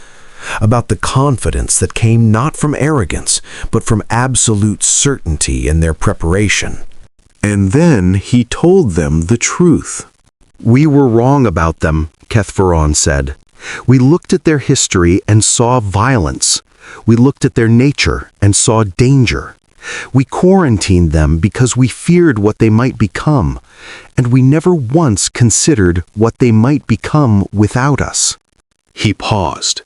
about the confidence that came not from arrogance, but from absolute certainty in their preparation. And then he told them the truth. We were wrong about them, Kethveron said. We looked at their history and saw violence. We looked at their nature and saw danger. We quarantined them because we feared what they might become, and we never once considered what they might become without us. He paused.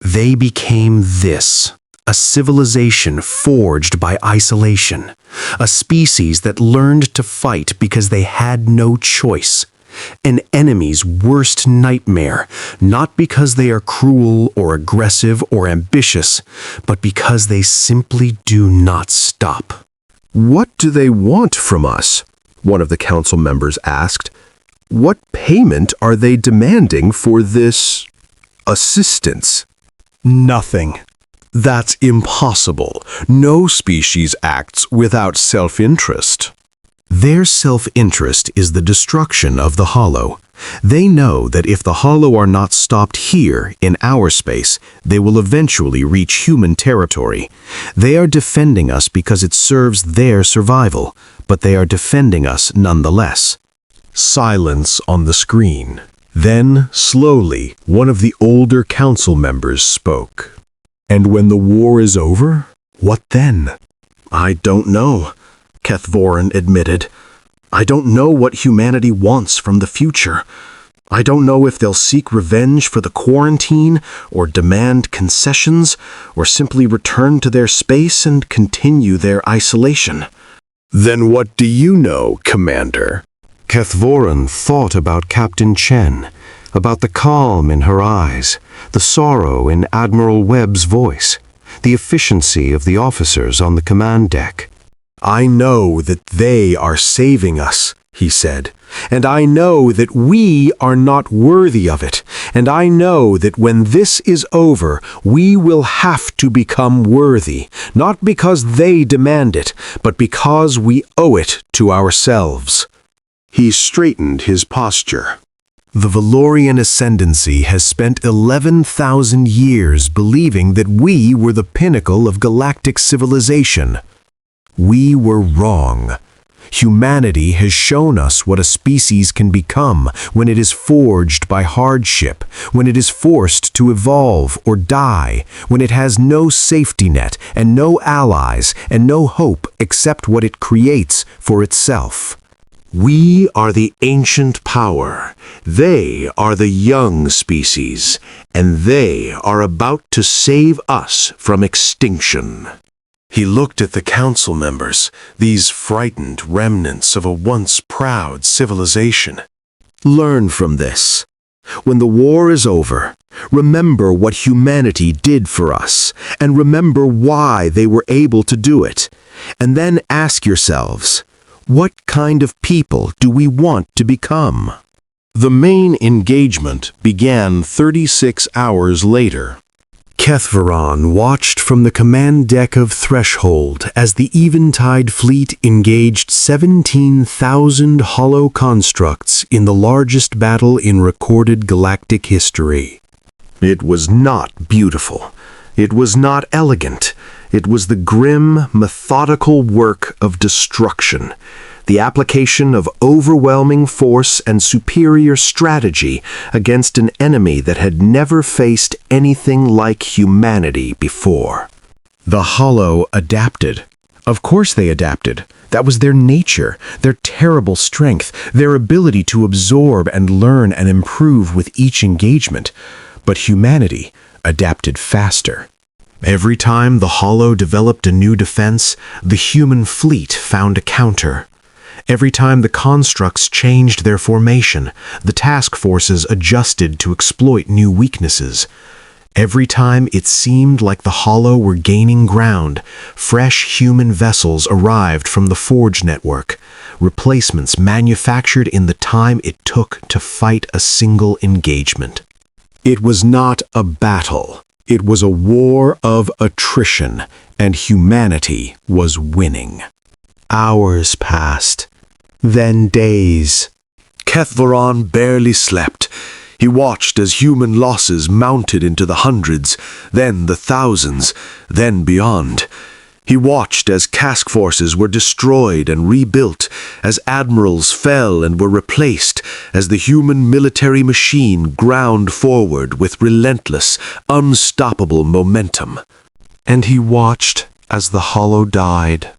They became this, a civilization forged by isolation, a species that learned to fight because they had no choice, an enemy's worst nightmare, not because they are cruel or aggressive or ambitious, but because they simply do not stop. What do they want from us? One of the council members asked. What payment are they demanding for this assistance? Nothing. That's impossible. No species acts without self-interest. Their self-interest is the destruction of the Hollow. They know that if the Hollow are not stopped here, in our space, they will eventually reach human territory. They are defending us because it serves their survival, but they are defending us nonetheless. Silence on the screen. Then, slowly, one of the older council members spoke. And when the war is over, what then? I don't know, Kethveron admitted. I don't know what humanity wants from the future. I don't know if they'll seek revenge for the quarantine, or demand concessions, or simply return to their space and continue their isolation. Then what do you know, Commander? Kethveron thought about Captain Chen, about the calm in her eyes, the sorrow in Admiral Webb's voice, the efficiency of the officers on the command deck. I know that they are saving us, he said, and I know that we are not worthy of it, and I know that when this is over, we will have to become worthy, not because they demand it, but because we owe it to ourselves. He straightened his posture. The Valorian ascendancy has spent 11,000 years believing that we were the pinnacle of galactic civilization. We were wrong. Humanity has shown us what a species can become when it is forged by hardship, when it is forced to evolve or die, when it has no safety net and no allies and no hope except what it creates for itself. We are the ancient power. They are the young species, and they are about to save us from extinction. He looked at the council members, these frightened remnants of a once proud civilization. Learn from this. When the war is over, remember what humanity did for us, and remember why they were able to do it. And then ask yourselves, what kind of people do we want to become? The main engagement began 36 hours later. Kethvaron watched from the command deck of Threshold as the Eventide fleet engaged 17,000 hollow constructs in the largest battle in recorded galactic history. It was not beautiful. It was not elegant. It was the grim, methodical work of destruction, the application of overwhelming force and superior strategy against an enemy that had never faced anything like humanity before. The Hollow adapted. Of course they adapted. That was their nature, their terrible strength, their ability to absorb and learn and improve with each engagement. But humanity adapted faster. Every time the Hollow developed a new defense, the human fleet found a counter. Every time the constructs changed their formation, the task forces adjusted to exploit new weaknesses. Every time it seemed like the Hollow were gaining ground, fresh human vessels arrived from the Forge network, replacements manufactured in the time it took to fight a single engagement. It was not a battle. It was a war of attrition, and humanity was winning. Hours passed, then days. Kethvaron barely slept. He watched as human losses mounted into the hundreds, then the thousands, then beyond. He watched as task forces were destroyed and rebuilt, as admirals fell and were replaced, as the human military machine ground forward with relentless, unstoppable momentum. And he watched as the Hollow died.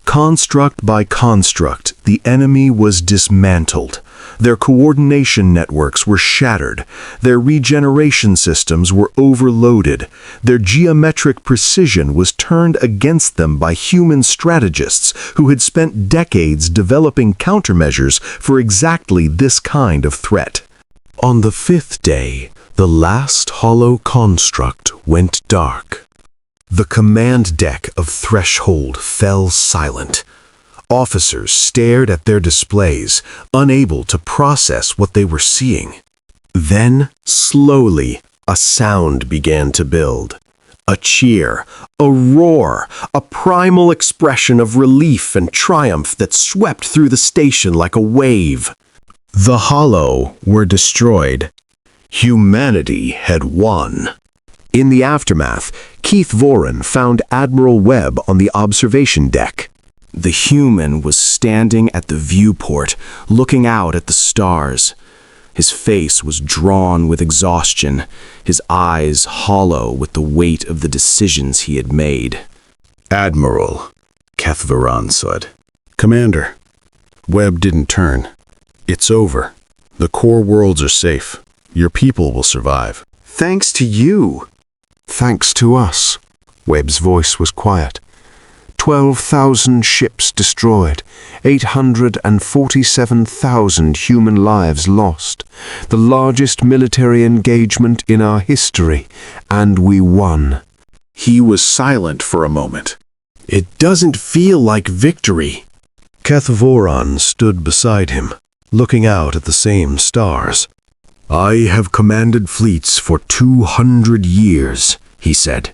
Construct by construct, the enemy was dismantled. Their coordination networks were shattered. Their regeneration systems were overloaded. Their geometric precision was turned against them by human strategists who had spent decades developing countermeasures for exactly this kind of threat. On the fifth day, the last hollow construct went dark. The command deck of Threshold fell silent. Officers stared at their displays, unable to process what they were seeing. Then, slowly, a sound began to build. A cheer, a roar, a primal expression of relief and triumph that swept through the station like a wave. The Hollow were destroyed. Humanity had won. In the aftermath, Keith Voren found Admiral Webb on the observation deck. The human was standing at the viewport, looking out at the stars. His face was drawn with exhaustion, his eyes hollow with the weight of the decisions he had made. "Admiral," Kethvaron said. "Commander, Webb didn't turn. It's over. The core worlds are safe. Your people will survive." Thanks to you. "Thanks to us." Webb's voice was quiet. 12,000 ships destroyed, 847,000 human lives lost, the largest military engagement in our history, and we won. He was silent for a moment. It doesn't feel like victory. Kethvaron stood beside him, looking out at the same stars. "I have commanded fleets for 200 years," he said.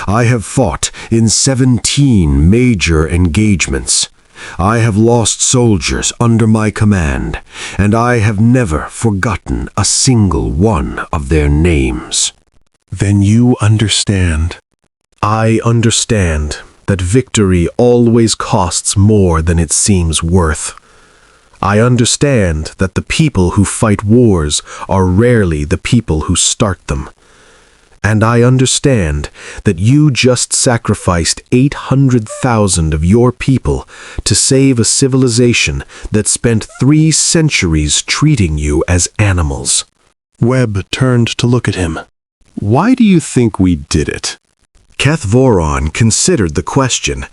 "I have fought in 17 major engagements. I have lost soldiers under my command, and I have never forgotten a single one of their names. Then you understand. I understand that victory always costs more than it seems worth. I understand that the people who fight wars are rarely the people who start them. And I understand that you just sacrificed 800,000 of your people to save a civilization that spent 3 centuries treating you as animals. Webb turned to look at him. Why do you think we did it? Keth Voron considered the question.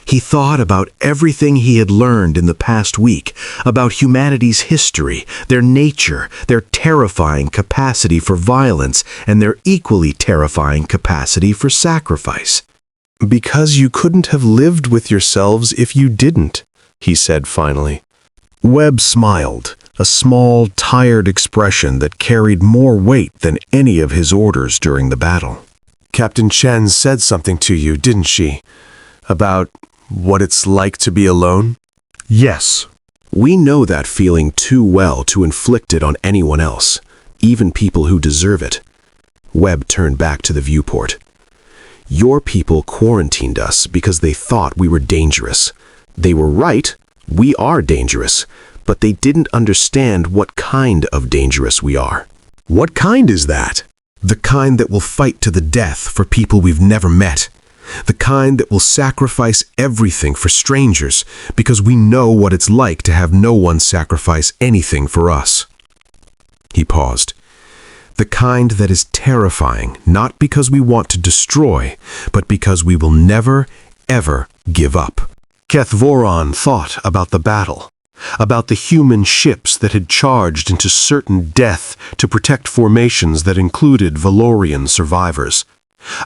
He thought about everything he had learned in the past week, about humanity's history, their nature, their terrifying capacity for violence, and their equally terrifying capacity for sacrifice. Because you couldn't have lived with yourselves if you didn't, he said finally. Webb smiled, a small, tired expression that carried more weight than any of his orders during the battle. Captain Chen said something to you, didn't she? About what it's like to be alone? Yes. We know that feeling too well to inflict it on anyone else, even people who deserve it. Webb turned back to the viewport. Your people quarantined us because they thought we were dangerous. They were right, we are dangerous, but they didn't understand what kind of dangerous we are. What kind is that? The kind that will fight to the death for people we've never met. The kind that will sacrifice everything for strangers because we know what it's like to have no one sacrifice anything for us. He paused. The kind that is terrifying, not because we want to destroy, but because we will never, ever give up. Keth Voron thought about the battle, about the human ships that had charged into certain death to protect formations that included Valorian survivors,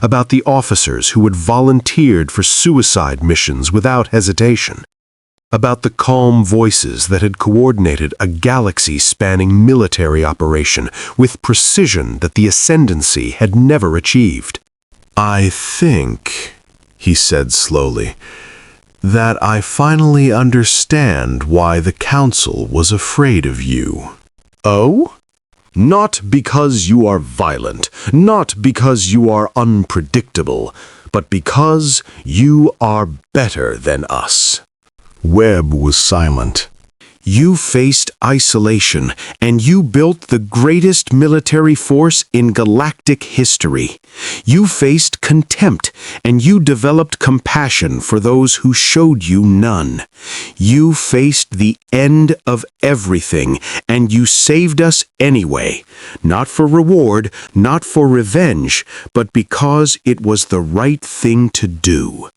about the officers who had volunteered for suicide missions without hesitation, about the calm voices that had coordinated a galaxy-spanning military operation with precision that the Ascendancy had never achieved. I think, he said slowly, that I finally understand why the Council was afraid of you. Oh? Not because you are violent, not because you are unpredictable, but because you are better than us. Webb was silent. You faced isolation, and you built the greatest military force in galactic history. You faced contempt, and you developed compassion for those who showed you none. You faced the end of everything, and you saved us anyway. Not for reward, not for revenge, but because it was the right thing to do.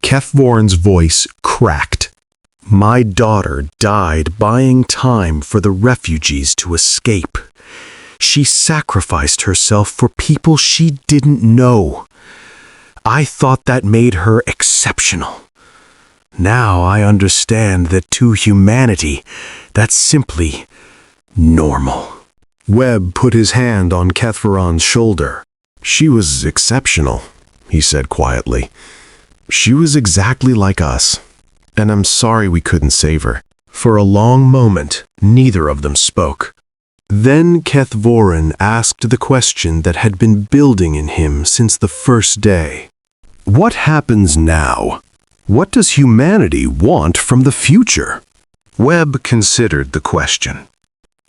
Keth Voron's voice cracked. My daughter died buying time for the refugees to escape. She sacrificed herself for people she didn't know. I thought that made her exceptional. Now I understand that to humanity, that's simply normal. Webb put his hand on Keth Voron's shoulder. She was exceptional, he said quietly. She was exactly like us. And I'm sorry we couldn't save her. For a long moment, neither of them spoke. Then Keth Voron asked the question that had been building in him since the first day. What happens now? What does humanity want from the future? Webb considered the question.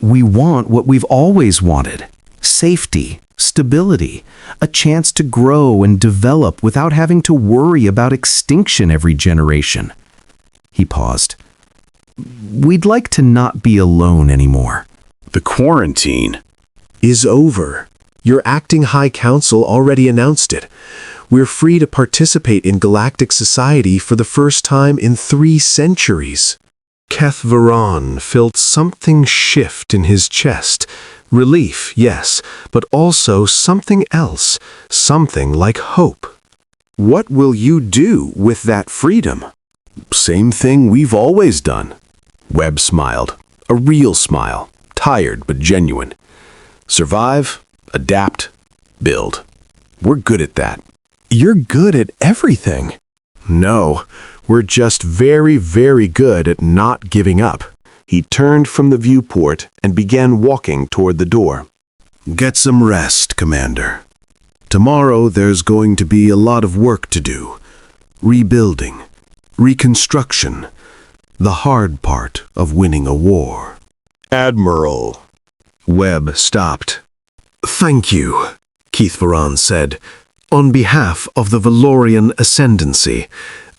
We want what we've always wanted. Safety, stability, a chance to grow and develop without having to worry about extinction every generation. He paused. We'd like to not be alone anymore. The quarantine is over. Your acting High Council already announced it. We're free to participate in galactic society for the first time in 3 centuries. Keth Voron felt something shift in his chest. Relief, yes, but also something else, something like hope. What will you do with that freedom? Same thing we've always done. Webb smiled, a real smile, tired but genuine. Survive, adapt, build. We're good at that. You're good at everything. No, we're just very, very good at not giving up. He turned from the viewport and began walking toward the door. Get some rest, Commander. Tomorrow there's going to be a lot of work to do. Rebuilding, reconstruction, the hard part of winning a war. Admiral. Webb stopped. Thank you, Keith Varan said. On behalf of the Valorian Ascendancy,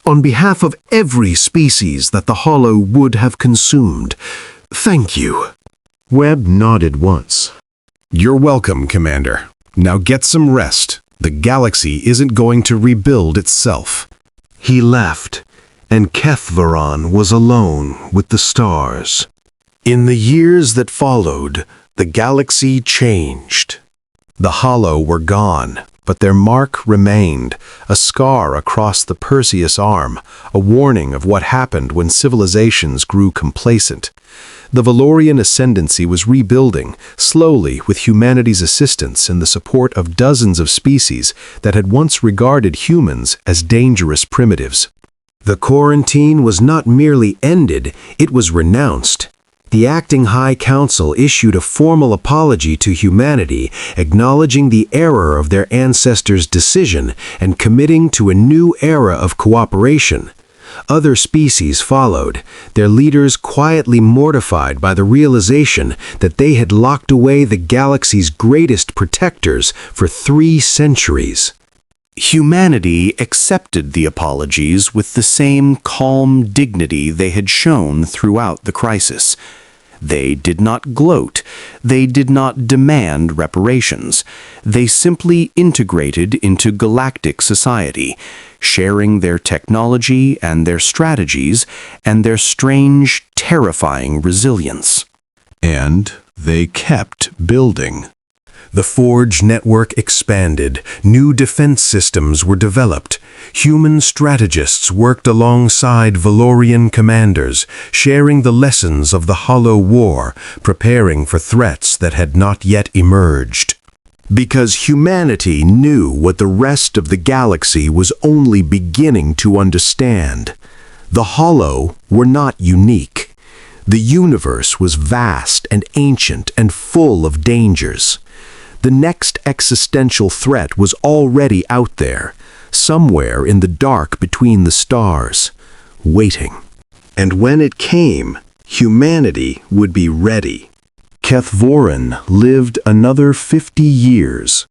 on behalf of every species that the Hollow would have consumed, thank you. Webb nodded once. You're welcome, Commander. Now get some rest. The galaxy isn't going to rebuild itself. He left, and Keth Varan was alone with the stars. In the years that followed, the galaxy changed. The Hollow were gone, but their mark remained, a scar across the Perseus arm, a warning of what happened when civilizations grew complacent. The Valorian Ascendancy was rebuilding, slowly with humanity's assistance and the support of dozens of species that had once regarded humans as dangerous primitives. The quarantine was not merely ended, it was renounced. The acting High Council issued a formal apology to humanity, acknowledging the error of their ancestors' decision and committing to a new era of cooperation. Other species followed, their leaders quietly mortified by the realization that they had locked away the galaxy's greatest protectors for 3 centuries. Humanity accepted the apologies with the same calm dignity they had shown throughout the crisis. They did not gloat. They did not demand reparations. They simply integrated into galactic society, sharing their technology and their strategies and their strange, terrifying resilience. And they kept building. The Forge network expanded, new defense systems were developed. Human strategists worked alongside Valorian commanders, sharing the lessons of the Hollow War, preparing for threats that had not yet emerged. Because humanity knew what the rest of the galaxy was only beginning to understand. The Hollow were not unique. The universe was vast and ancient and full of dangers. The next existential threat was already out there, somewhere in the dark between the stars, waiting. And when it came, humanity would be ready. Keth Varan lived another 50 years.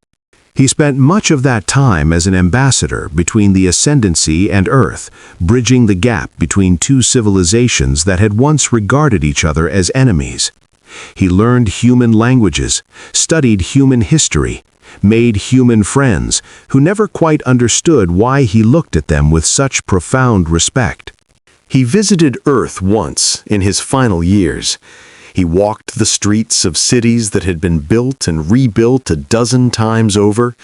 He spent much of that time as an ambassador between the Ascendancy and Earth, bridging the gap between 2 civilizations that had once regarded each other as enemies. He learned human languages, studied human history, made human friends who never quite understood why he looked at them with such profound respect. He visited Earth once in his final years. He walked the streets of cities that had been built and rebuilt a dozen times over,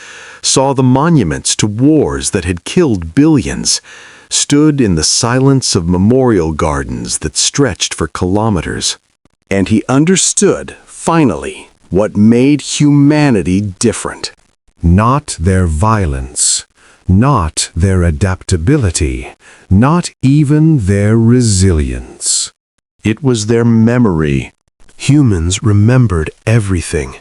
saw the monuments to wars that had killed billions, stood in the silence of memorial gardens that stretched for kilometers. And he understood, finally, what made humanity different. Not their violence, not their adaptability, not even their resilience. It was their memory. Humans remembered everything,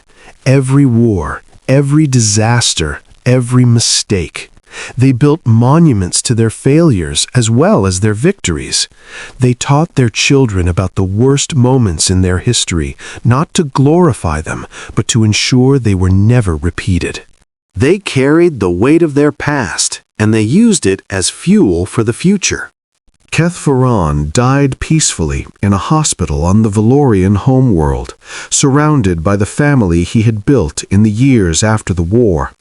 every war, every disaster, every mistake. They built monuments to their failures as well as their victories. They taught their children about the worst moments in their history, not to glorify them, but to ensure they were never repeated. They carried the weight of their past, and they used it as fuel for the future. Keth Varan died peacefully in a hospital on the Valorian homeworld, surrounded by the family he had built in the years after the war.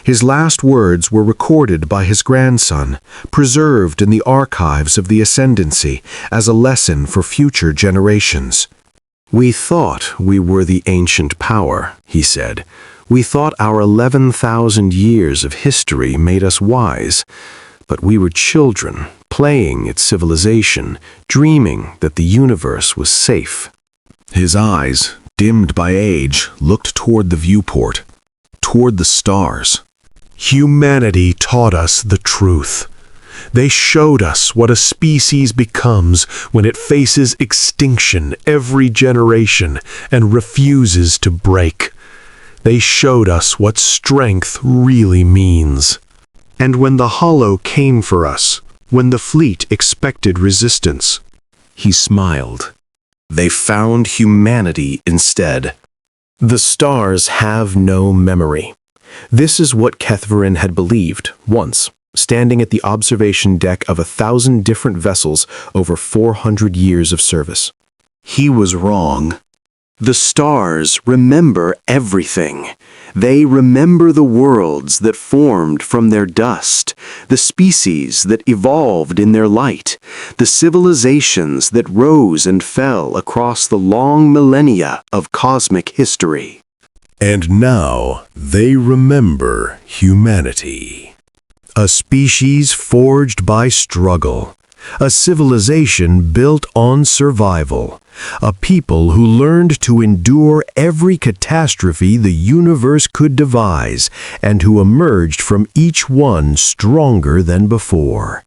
His last words were recorded by his grandson, preserved in the archives of the Ascendancy as a lesson for future generations. "We thought we were the ancient power," he said. "We thought our 11,000 years of history made us wise. But we were children, playing at civilization, dreaming that the universe was safe." His eyes, dimmed by age, looked toward the viewport, toward the stars. Humanity taught us the truth. They showed us what a species becomes when it faces extinction every generation and refuses to break. They showed us what strength really means. And when the Hollow came for us, when the fleet expected resistance, He smiled. They found humanity instead. The stars have no memory. This is what Kethvarin had believed once, standing at the observation deck of 1,000 different vessels over 400 years of service. He was wrong. The stars remember everything. They remember the worlds that formed from their dust, the species that evolved in their light, the civilizations that rose and fell across the long millennia of cosmic history. And now they remember humanity. A species forged by struggle. A civilization built on survival. A people who learned to endure every catastrophe the universe could devise, and who emerged from each one stronger than before.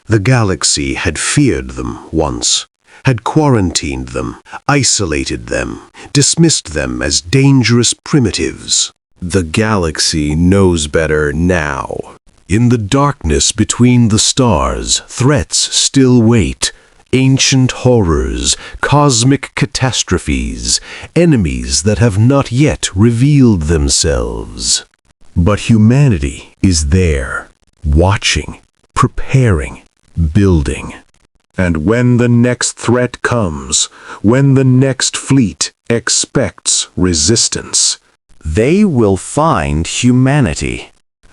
the galaxy had feared them once, had quarantined them, isolated them, dismissed them as dangerous primitives. The galaxy knows better now. In the darkness between the stars, threats still wait. Ancient horrors, cosmic catastrophes, enemies that have not yet revealed themselves. But humanity is there, watching, preparing, building. And when the next threat comes, when the next fleet expects resistance, They will find humanity.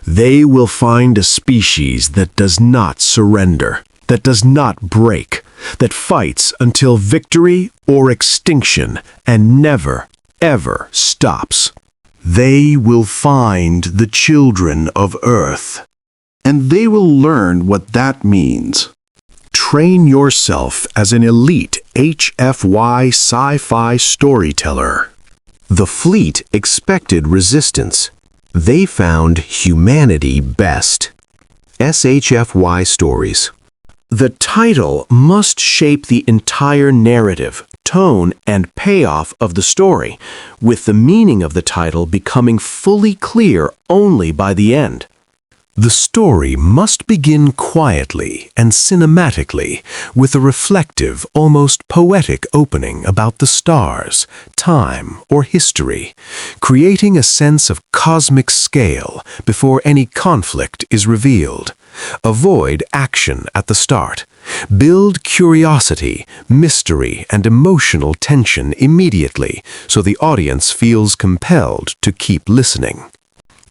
they will find a species that does not surrender, that does not break, that fights until victory or extinction and never, ever stops. They will find the children of Earth. And they will learn what that means. Train yourself as an elite HFY Sci-Fi storyteller. The fleet expected resistance. They found humanity best. SHFY Stories. The title must shape the entire narrative, tone, and payoff of the story, with the meaning of the title becoming fully clear only by the end. The story must begin quietly and cinematically, with a reflective, almost poetic opening about the stars, time, or history, creating a sense of cosmic scale before any conflict is revealed. Avoid action at the start. Build curiosity, mystery, and emotional tension immediately so the audience feels compelled to keep listening.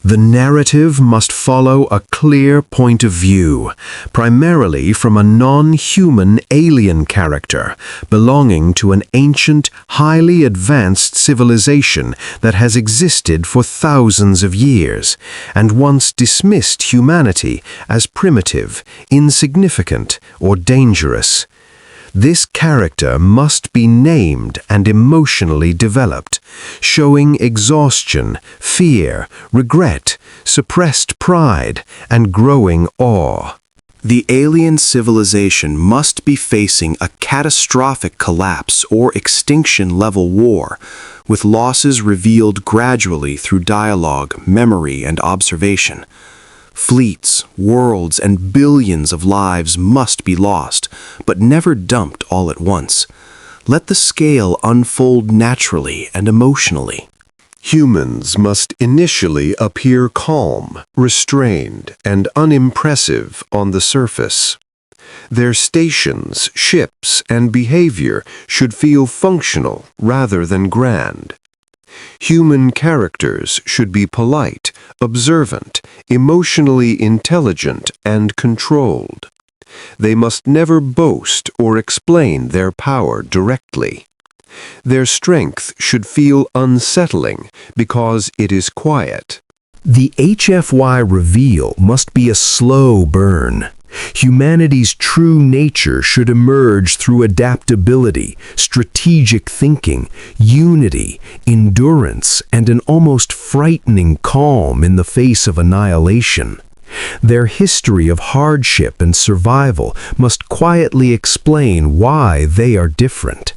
The narrative must follow a clear point of view, primarily from a non-human alien character belonging to an ancient, highly advanced civilization that has existed for thousands of years and once dismissed humanity as primitive, insignificant, or dangerous. This character must be named and emotionally developed, showing exhaustion, fear, regret, suppressed pride, and growing awe. The alien civilization must be facing a catastrophic collapse or extinction-level war, with losses revealed gradually through dialogue, memory, and observation. Fleets, worlds, and billions of lives must be lost, but never dumped all at once. Let the scale unfold naturally and emotionally. Humans must initially appear calm, restrained, and unimpressive on the surface. Their stations, ships, and behavior should feel functional rather than grand. Human characters should be polite, observant, emotionally intelligent, and controlled. They must never boast or explain their power directly. Their strength should feel unsettling because it is quiet. The HFY reveal must be a slow burn. Humanity's true nature should emerge through adaptability, strategic thinking, unity, endurance, and an almost frightening calm in the face of annihilation. Their history of hardship and survival must quietly explain why they are different.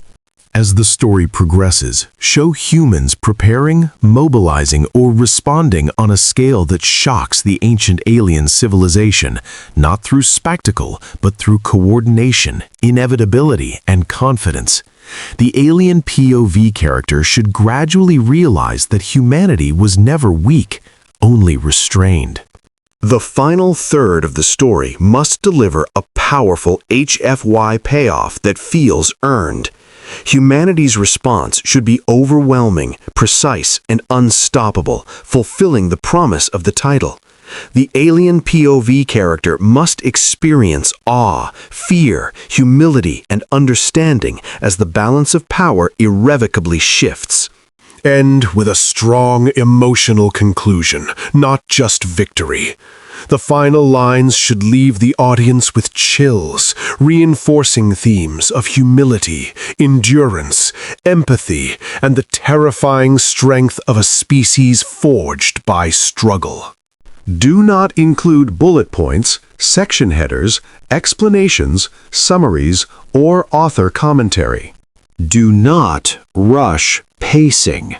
As the story progresses, show humans preparing, mobilizing, or responding on a scale that shocks the ancient alien civilization, not through spectacle, but through coordination, inevitability, and confidence. The alien POV character should gradually realize that humanity was never weak, only restrained. The final third of the story must deliver a powerful HFY payoff that feels earned. Humanity's response should be overwhelming, precise, and unstoppable, fulfilling the promise of the title. The alien POV character must experience awe, fear, humility, and understanding as the balance of power irrevocably shifts. End with a strong emotional conclusion, not just victory. The final lines should leave the audience with chills, reinforcing themes of humility, endurance, empathy, and the terrifying strength of a species forged by struggle. Do not include bullet points, section headers, explanations, summaries, or author commentary. Do not rush pacing.